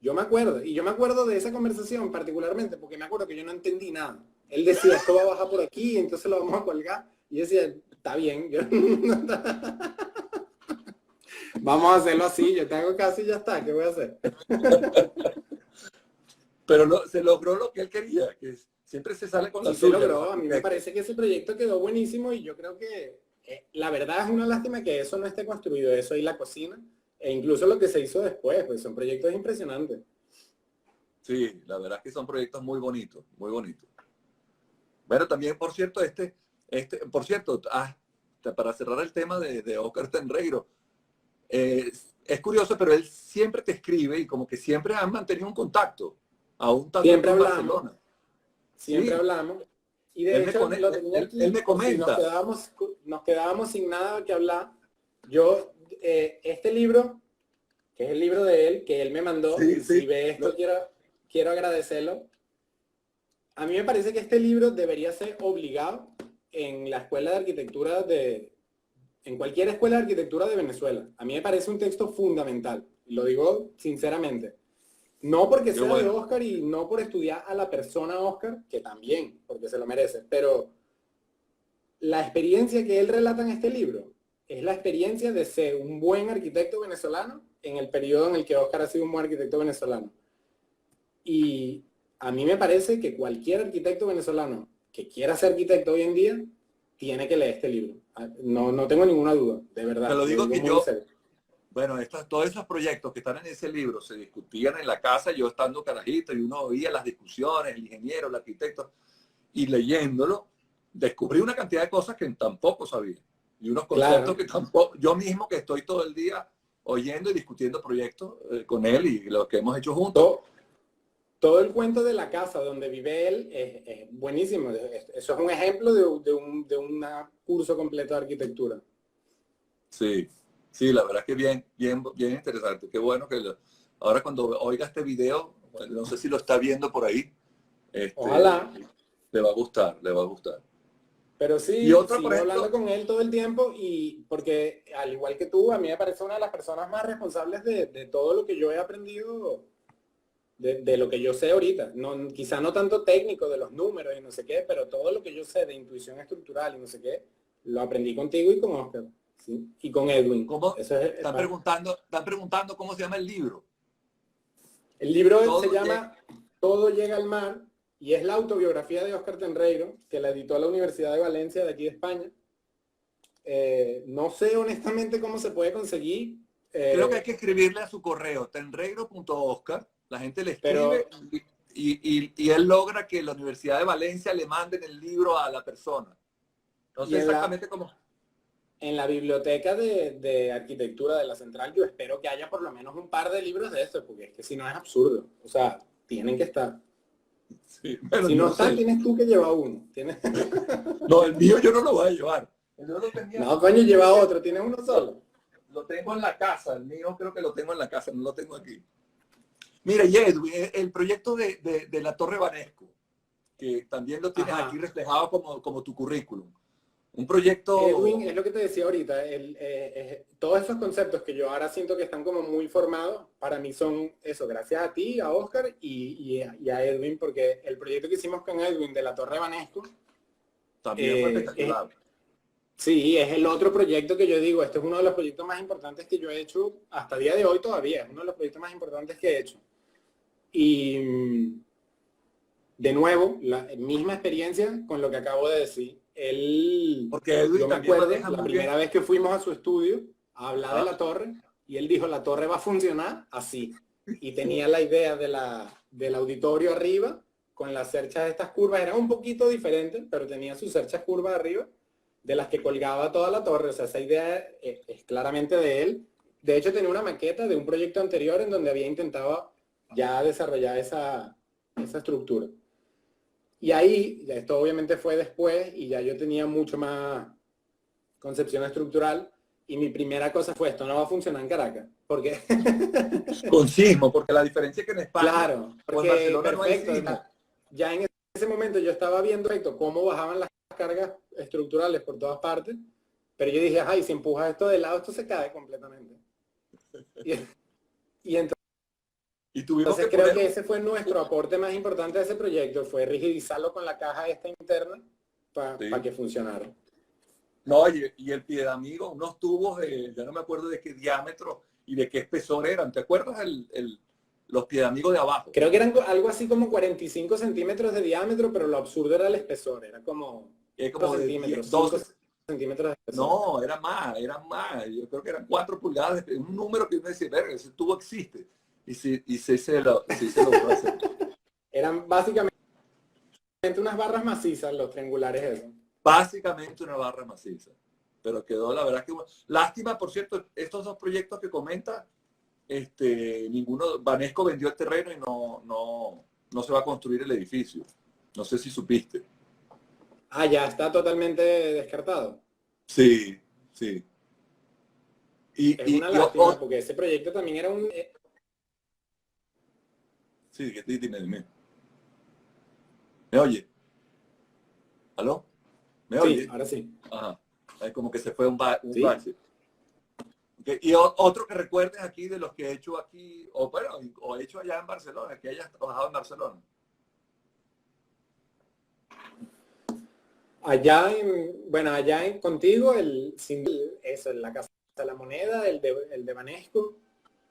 Yo me acuerdo, y yo me acuerdo de esa conversación particularmente porque me acuerdo que yo no entendí nada. Él decía, esto va a bajar por aquí, entonces lo vamos a colgar. Y yo decía, está bien, vamos a hacerlo así, yo tengo casi y ya está, ¿qué voy a hacer? Pero no, se logró lo que él quería, que siempre se sale con la Sí se suya, los logró, a mí me arquitectos. parece que ese proyecto quedó buenísimo y yo creo que la verdad es una lástima que eso no esté construido, eso y la cocina, e incluso lo que se hizo después, pues son proyectos impresionantes. Sí, la verdad es que son proyectos muy bonitos, muy bonitos. Bueno, también, por cierto, por cierto, para cerrar el tema de Oscar Tenreiro, es curioso, pero él siempre te escribe y como que siempre han mantenido un contacto, aún tanto aquí Siempre en hablamos, Barcelona. siempre Sí, hablamos. Y de hecho lo tenía él aquí me por si comenta. nos quedábamos sin nada que hablar. Yo, este libro, que es el libro de él, que él me mandó, Sí, y si sí. ve esto quiero agradecerlo. A mí me parece que este libro debería ser obligado en la escuela de arquitectura en cualquier escuela de arquitectura de Venezuela. A mí me parece un texto fundamental, lo digo sinceramente. No porque Qué sea de bueno. Oscar y no por estudiar a la persona Oscar, que también, porque se lo merece, pero la experiencia que él relata en este libro es la experiencia de ser un buen arquitecto venezolano en el periodo en el que Oscar ha sido un buen arquitecto venezolano. Y a mí me parece que cualquier arquitecto venezolano que quiera ser arquitecto hoy en día tiene que leer este libro. No, no tengo ninguna duda, de Te verdad, lo lo digo digo que muy en yo, serio. bueno, todos esos proyectos que están en ese libro se discutían en la casa, yo estando carajito, y uno oía las discusiones, el ingeniero, el arquitecto, y leyéndolo, descubrí una cantidad de cosas que tampoco sabía. Y unos conceptos Claro, que tampoco, yo mismo que estoy todo el día oyendo y discutiendo proyectos con él y lo que hemos hecho juntos. todo, todo el cuento de la casa donde vive él es buenísimo. Eso es un ejemplo de un curso completo de arquitectura. Sí, sí, la verdad es que bien interesante. Qué bueno que ahora cuando oiga este video, bueno, no sé si lo está viendo por ahí, este, Ojalá, le va a gustar, le va a gustar. pero Y sí, otra, por sigo hablando ejemplo, con él todo el tiempo y porque al igual que tú, a mí me parece una de las personas más responsables de todo lo que yo he aprendido, de lo que yo sé ahorita. No, quizá no tanto técnico de los números y no sé qué, pero todo lo que yo sé de intuición estructural y no sé qué, lo aprendí contigo y con Oscar, ¿sí? Y con Edwin. ¿cómo Eso es, están preguntando cómo se llama el libro? el libro se Todo llega. llama Todo llega al mar y es la autobiografía de Oscar Tenreiro, que la editó la Universidad de Valencia de aquí de España. No sé honestamente cómo se puede conseguir, Creo que hay eh, que escribirle a su correo, tenreiro.oscar. La gente le escribe pero y él logra que la Universidad de Valencia le manden el libro a la persona. No y sé exactamente cómo. en la biblioteca de arquitectura de la central yo espero que haya por lo menos un par de libros de estos, porque es que si no es absurdo. O sea, tienen que estar. Sí, bueno, Si yo no no está, sé. tienes tú que llevar uno. No, el mío yo no lo voy a llevar. Yo lo tenía, No, coño, lleva otro. Tienes uno lo, solo. lo tengo en la casa. El mío creo que lo tengo en la casa, no lo tengo aquí. Mira, y Edwin, el proyecto de la Torre Banesco, que también lo tienes aquí Ajá. reflejado como tu currículum. Un proyecto, Edwin, es lo que te decía ahorita, todos esos conceptos que yo ahora siento que están como muy formados, para mí son eso, gracias a ti, a Oscar y a Edwin, porque el proyecto que hicimos con Edwin de la Torre Banesco, también fue eh, es, espectacular. sí, es el otro proyecto que yo digo, este es uno de los proyectos más importantes que yo he hecho hasta el día de hoy todavía, es uno de los proyectos más importantes que he hecho. Y de nuevo, la misma experiencia con lo que acabo de decir. Porque Edwin Yo me también acuerdo maneja la muy bien. primera vez que fuimos a su estudio a hablar de Ajá. la torre y él dijo, la torre va a funcionar así. Y tenía la idea del auditorio arriba con las cerchas de estas curvas. Eran un poquito diferentes, pero tenía sus cerchas curvas arriba de las que colgaba toda la torre. O sea, esa idea es claramente de él. De hecho, tenía una maqueta de un proyecto anterior en donde había intentado ya desarrollar esa estructura. Y ahí, esto obviamente fue después y ya yo tenía mucho más concepción estructural y mi primera cosa fue esto no va a funcionar en Caracas. Porque, Con sismo, porque la diferencia es que en España claro, o en porque Barcelona no hay perfecto, sismo. ya en ese momento yo estaba viendo esto, cómo bajaban las cargas estructurales por todas partes, pero yo dije, ay, si empujas esto de lado, esto se cae completamente. Y, y Y tuvimos entonces que creo poner que ese fue nuestro aporte más importante a ese proyecto, fue rigidizarlo con la caja esta interna para sí. que funcionara. No, y el Piedamigo, unos tubos ya no me acuerdo de qué diámetro y de qué espesor eran. ¿Te acuerdas los Piedamigos de abajo? Creo que eran algo así como 45 centímetros de diámetro, pero lo absurdo era el espesor, era como Como 4 de 10, centímetros, 5 12. centímetros de espesor. No, era más, eran más. Yo creo que eran 4 pulgadas, un número que uno dice, verga, ese tubo existe. Sí se logró hacer. Eran básicamente unas barras macizas, los triangulares esos. Básicamente una barra maciza. Pero quedó, la verdad que bueno. Lástima, por cierto, estos dos proyectos que comenta, ninguno, Banesco vendió el terreno y no se va a construir el edificio. No sé si supiste. Ah, ya está totalmente descartado. Sí, sí. Es una lástima porque ese proyecto también era un... sí, dime. ¿Me oye? ¿Aló? ¿Me Sí, oye? ahora sí. Ajá. Es como que se fue un ¿Sí? bache. Okay. Y otro que recuerdes aquí de los que he hecho aquí, o bueno, o he hecho allá en Barcelona, que hayas trabajado en Barcelona. Contigo, eso, en la Casa de la Moneda, el de Banesco,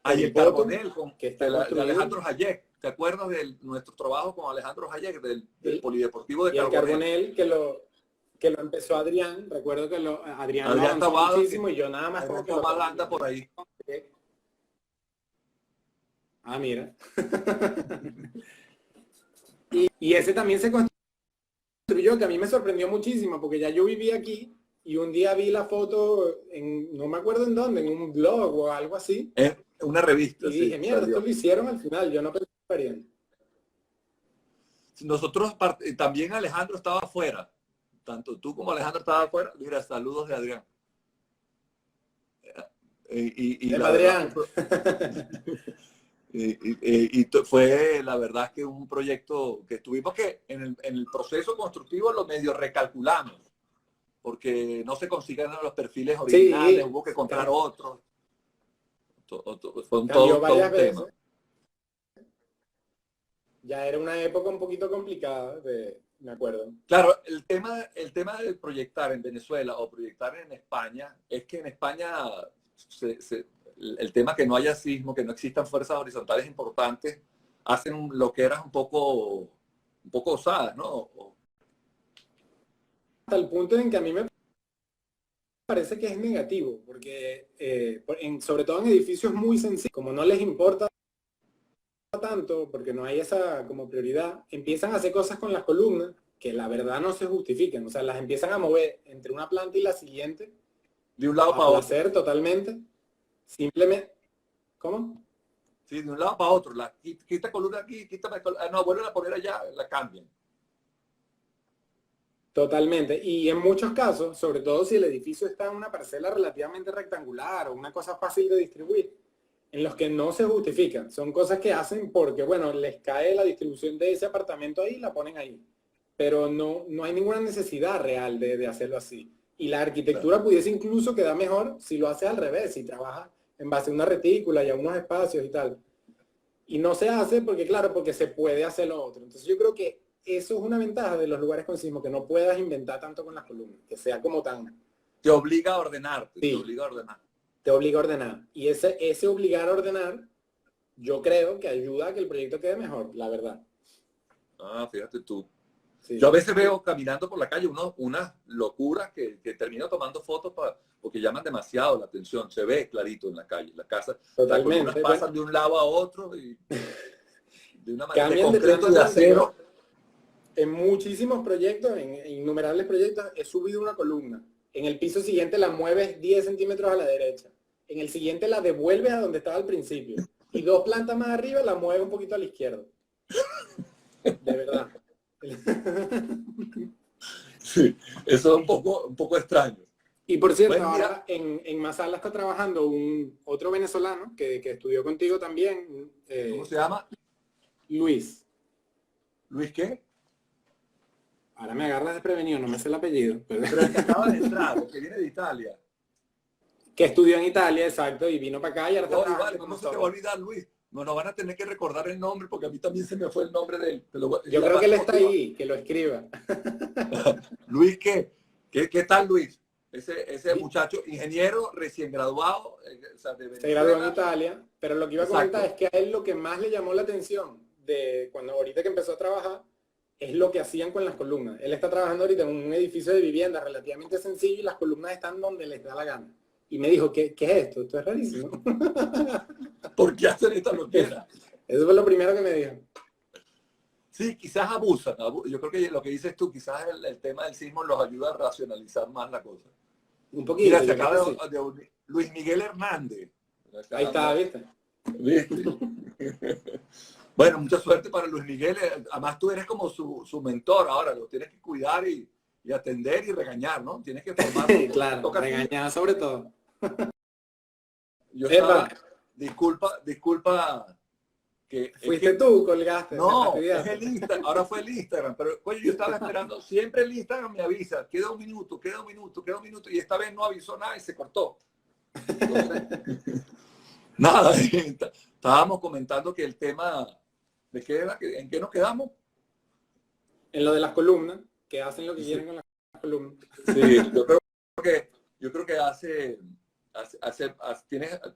Hay el Polipoto, Carbonel que de, está de construido, Alejandro Hayek. ¿Te acuerdas de nuestro trabajo con Alejandro Hayek, del y, Polideportivo de y el Carbonel? Carbonel que lo empezó Adrián, recuerdo que Adrián lo Adrián avanzó Tabada, muchísimo y yo nada más como Adrián que lo Tabada anda por terminé. ahí. Ah, mira. Y ese también se construyó, que a mí me sorprendió muchísimo, porque ya yo vivía aquí y un día vi la foto no me acuerdo en dónde, en un blog o algo así, Es una revista, y sí, dije, mierda, esto salió. lo hicieron al final, yo no pensé que lo harían. Nosotros también Alejandro estaba afuera. Tanto tú como Alejandro estaba afuera. Mira, saludos de Adrián. Y De la verdad que Adrián. fue la verdad que un proyecto que tuvimos que en el proceso constructivo lo medio recalculamos, porque no se consiguen los perfiles originales, Sí, hubo que comprar otros. Fue cambió todo varias un tema. veces. Ya era una época un poquito complicada, me acuerdo. Claro, el tema de proyectar en Venezuela o proyectar en España es que en España el tema que no haya sismo, que no existan fuerzas horizontales importantes, hacen lo que eras un poco osadas, ¿no? Hasta el punto en que a mí me parece que es negativo, porque sobre todo en edificios muy sencillos, como no les importa tanto, porque no hay esa como prioridad, empiezan a hacer cosas con las columnas que la verdad no se justifican, o sea, las empiezan a mover entre una planta y la siguiente, De un lado a para otro. placer totalmente, simplemente, ¿cómo? Sí, de un lado para otro. Quita columna aquí, quítame columna. No, vuelven a poner allá, la cambian. Totalmente. Y en muchos casos, sobre todo si el edificio está en una parcela relativamente rectangular o una cosa fácil de distribuir, en los que no se justifican. Son cosas que hacen porque, bueno, les cae la distribución de ese apartamento ahí y la ponen ahí. Pero no hay ninguna necesidad real de hacerlo así. Y la arquitectura Claro. pudiese incluso quedar mejor si lo haces al revés, si trabajas en base a una retícula y a unos espacios y tal. Y no se hace porque, claro, porque se puede hacer lo otro. Entonces yo creo que eso es una ventaja de los lugares con sismo, que no puedas inventar tanto con las columnas, que sea como tan... Te obliga a ordenarte, te Sí, obliga a ordenar. te obliga a ordenar. Y ese obligar a ordenar, yo creo que ayuda a que el proyecto quede mejor, la verdad. Ah, fíjate tú. Sí. Yo a veces veo caminando por la calle unas locuras que termino tomando fotos porque llaman demasiado la atención. Se ve clarito en la calle. Las casas, las columnas Totalmente. pasan de un lado a otro y de una manera de Cambian de concreto planta de a planta. Yo, acero. en muchísimos proyectos, en innumerables proyectos, he subido una columna. En el piso siguiente la mueves 10 centímetros a la derecha. En el siguiente la devuelves a donde estaba al principio. Y 2 plantas más arriba la mueves un poquito a la izquierda. De verdad. Sí, eso es un poco extraño. Y por cierto, Buen día. ahora en Masala está trabajando otro venezolano que estudió contigo también, ¿Cómo se llama? Luis. ¿Luis qué? Ahora me agarras desprevenido, no me sé el apellido. Pero el que acaba de entrar, el que viene de Italia. Que estudió en Italia, exacto, y vino para acá y ahora está Oye, trabajando vale, con ¿cómo se te va a nosotros. olvidar, Luis? Nos van a tener que recordar el nombre porque a mí también se me fue el nombre de él. Yo creo que él está ahí, que lo escriba. Luis, ¿qué tal, Luis? Ese muchacho, ingeniero recién graduado, o sea, de Se graduó en Venezuela. Italia, pero lo que iba a Exacto. comentar es que a él lo que más le llamó la atención de cuando ahorita que empezó a trabajar es lo que hacían con las columnas. Él está trabajando ahorita en un edificio de vivienda relativamente sencillo y las columnas están donde les da la gana. Y me dijo, ¿qué es esto? Esto es rarísimo. ¿Por qué hacen esta loquera? Eso fue lo primero que me dijo. Sí, quizás abusan. Yo creo que lo que dices tú, quizás el tema del sismo los ayuda a racionalizar más la cosa. Un poquito. Mira, se yo creo acaba que sí. de unir Luis Miguel Hernández. Ahí está, ¿viste? ¿Viste? Bueno, mucha suerte para Luis Miguel. Además, tú eres como su mentor ahora. Lo tienes que cuidar y atender y regañar, ¿no? Tienes que formar. Claro, regañada sobre todo. Yo Epa. estaba, disculpa que Fuiste tú, colgaste. no, te es fastidiaste. el Instagram, ahora fue el Instagram, pero oye, yo estaba esperando, siempre el Instagram me avisa, queda un minuto, y esta vez no avisó nada y se cortó. Entonces, nada, estábamos comentando que el tema, ¿de qué era? ¿En qué nos quedamos? En lo de las columnas, que hacen lo que quieren con las columnas. Sí, yo creo que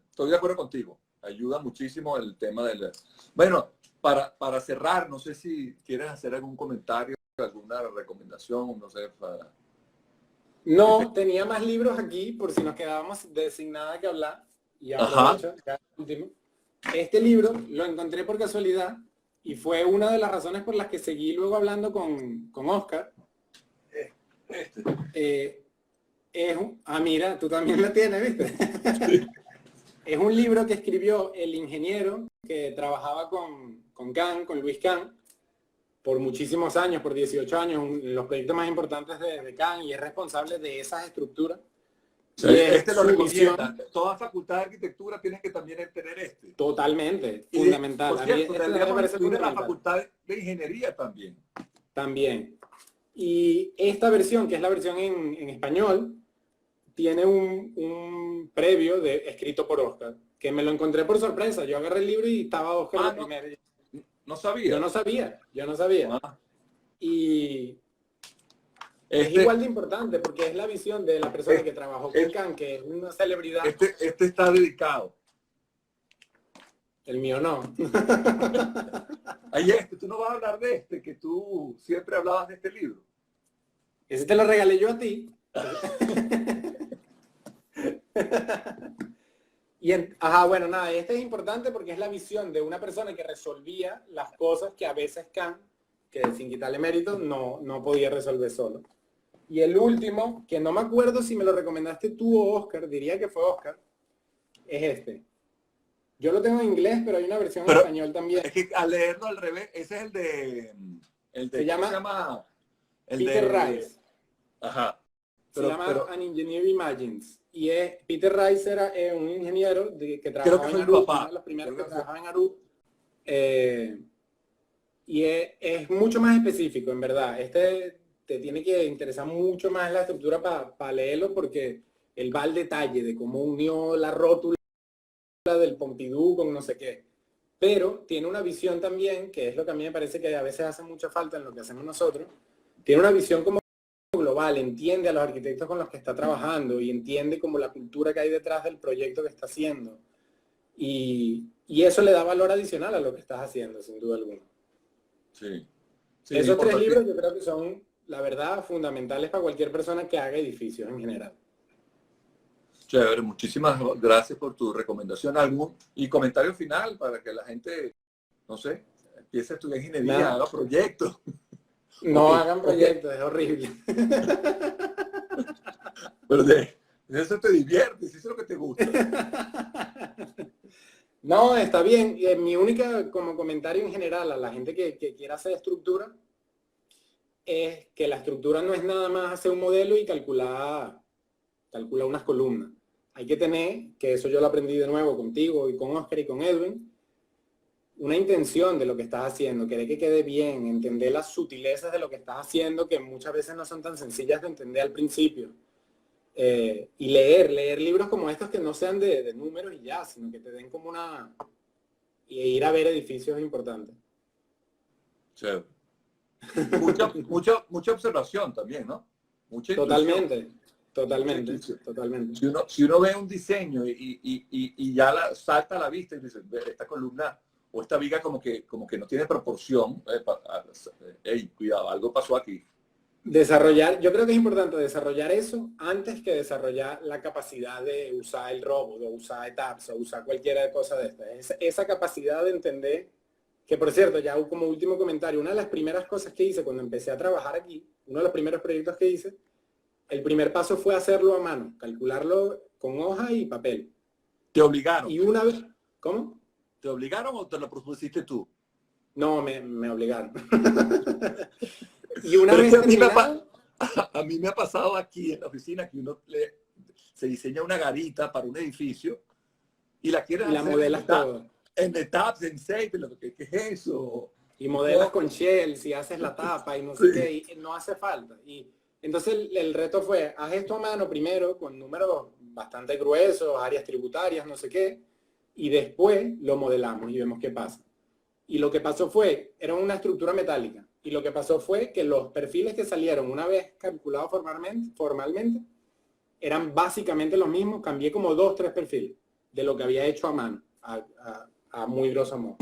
estoy de acuerdo contigo. Ayuda muchísimo el tema del... Bueno, para cerrar, no sé si quieres hacer algún comentario, alguna recomendación, no sé, para... No, tenía más libros aquí por si nos quedábamos sin nada que hablar. Y aprovecho, ya último. Este libro lo encontré por casualidad y fue una de las razones por las que seguí luego hablando con Oscar. Mira, tú también lo tienes, ¿viste? Sí. Es un libro que escribió el ingeniero que trabajaba con Kahn, con Luis Kahn, por muchísimos años, por 18 años, los proyectos más importantes de Kahn, y es responsable de esas estructuras. O sea, Y lo recomienda. Toda facultad de arquitectura tiene que también tener este. Totalmente, Y fundamental. Por cierto, me tendríamos parece que incluir la fundamental. facultad de ingeniería también. También. Y esta versión, que es la versión en español, tiene un previo escrito por Oscar, que me lo encontré por sorpresa. Yo agarré el libro y estaba Oscar No, primero. no sabía. Yo no sabía. Ah. Y es igual de importante porque es la visión de la persona que trabajó con Kahn, que es una celebridad. Este está dedicado. El mío no. Ay, tú no vas a hablar de que tú siempre hablabas de este libro. Ese te lo regalé yo a ti. Bueno, nada, este es importante porque es la visión de una persona que resolvía las cosas que a veces Kahn, que sin quitarle mérito, no podía resolver solo. Y el último, que no me acuerdo si me lo recomendaste tú o Oscar, diría que fue Oscar, es este. Yo lo tengo en inglés, pero hay una versión en Pero español también. es que al leerlo al revés, ese es Se ¿cómo llama se llama? El Peter de, Rice. ajá. Se llama Pero An Engineer Imagines. Y Peter Rice era un ingeniero que creo que trabajaba fue en mi Aruba, uno de papá. los primeros Creo que que fue. trabajaba en Aruba. Y es mucho más específico, en verdad. Este te tiene que interesar mucho más la estructura para leerlo porque él va al detalle de cómo unió la rótula del Pompidou con no sé qué. Pero tiene una visión también, que es lo que a mí me parece que a veces hace mucha falta en lo que hacemos nosotros. Tiene una visión como global, entiende a los arquitectos con los que está trabajando y entiende como la cultura que hay detrás del proyecto que está haciendo. Y eso le da valor adicional a lo que estás haciendo, sin duda alguna. Sí, sí, Esos tres importante. libros yo creo que son, la verdad, fundamentales para cualquier persona que haga edificios en general. Chévere, muchísimas gracias por tu recomendación. ¿Algún y comentario final para que la gente, no sé, empiece a estudiar ingeniería, Nada, haga proyectos? Ok, no hagan ok, proyectos, es horrible. pero de eso te diviertes, eso es lo que te gusta. No, está bien. Mi única como comentario en general a la gente que quiera hacer estructura es que la estructura no es nada más hacer un modelo y calcular unas columnas. Hay que tener, que eso yo lo aprendí de nuevo contigo y con Oscar y con Edwin, una intención de lo que estás haciendo, querer que quede bien, entender las sutilezas de lo que estás haciendo, que muchas veces no son tan sencillas de entender al principio. Y leer libros como estos que no sean de números y ya, sino que te den como una... y ir a ver edificios importantes. Chévere. Mucha observación también, ¿no? Mucha intuición. Totalmente, Mucha totalmente, intuición. totalmente. Si uno ve un diseño y ya salta a la vista y dice, esta columna o esta viga como que no tiene proporción, hey, cuidado, algo pasó aquí. Desarrollar, yo creo que es importante desarrollar eso antes que desarrollar la capacidad de usar el robot o usar ETAPS o usar cualquier cosa de esta. Esa capacidad de entender, que por cierto, ya como último comentario, una de las primeras cosas que hice cuando empecé a trabajar aquí, uno de los primeros proyectos que hice, el primer paso fue hacerlo a mano, calcularlo con hoja y papel. ¿Te obligaron? Y una vez, ¿cómo? ¿Te obligaron o te lo propusiste tú? No, me obligaron. Y una Pero es vez que terminado, a mí me ha pasado aquí en la oficina que se diseña una garita para un edificio y la quieres y la hacer modelas todo. en etapas, en shape, ¿qué es eso? Y modelas con shells y haces la tapa y no sé qué, Sí. y no hace falta. Y entonces el reto fue, haz esto a mano primero con números bastante gruesos, áreas tributarias, no sé qué, y después lo modelamos y vemos qué pasa. Y lo que pasó fue, era una estructura metálica, y lo que pasó fue que los perfiles que salieron una vez calculados formalmente eran básicamente los mismos, cambié como 2, 3 perfiles de lo que había hecho a mano, a muy grosso modo.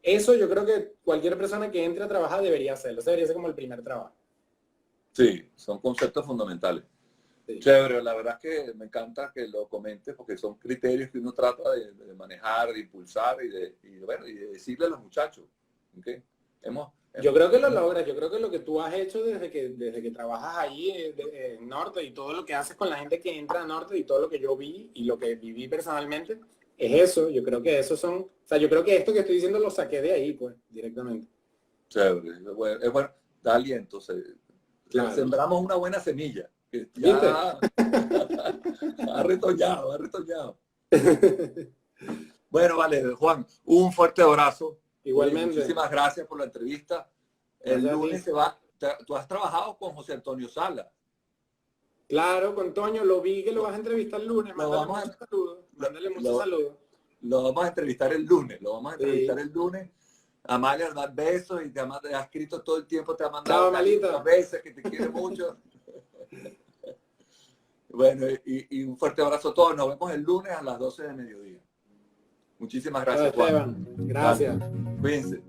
Eso yo creo que cualquier persona que entre a trabajar debería hacerlo. Ese debería ser como el primer trabajo. Sí, son conceptos fundamentales. Sí. Chévere, la verdad es que me encanta que lo comentes porque son criterios que uno trata de manejar, de impulsar y de decirle a los muchachos. ¿Okay? Yo creo que lo logras. Yo creo que lo que tú has hecho desde que trabajas ahí en Norte y todo lo que haces con la gente que entra a Norte y todo lo que yo vi y lo que viví personalmente es eso. Yo creo que esos son... O sea, yo creo que esto que estoy diciendo lo saqué de ahí, pues, directamente. Chévere, es bueno, da aliento. Claro. Sembramos una buena semilla. Que ¿Viste? ya ha retoñado, ha retoñado. Bueno, vale, Juan, un fuerte abrazo. Igualmente. Muchísimas gracias por la entrevista. El Gracias a lunes ti. se va. Tú has trabajado con José Antonio Sala. Claro, con Toño, lo vi que lo vas a entrevistar el lunes. Mándale muchos saludos. Mándale muchos saludos. Lo vamos a entrevistar el lunes. Lo vamos a entrevistar Sí. el lunes. Amalia, dar besos y te ha escrito todo el tiempo, te ha mandado Malita. veces que te quiere mucho. Bueno, y un fuerte abrazo a todos. Nos vemos el lunes a las 12 del mediodía. Muchísimas gracias, Chao, Esteban. Juan. Gracias. Cuídense.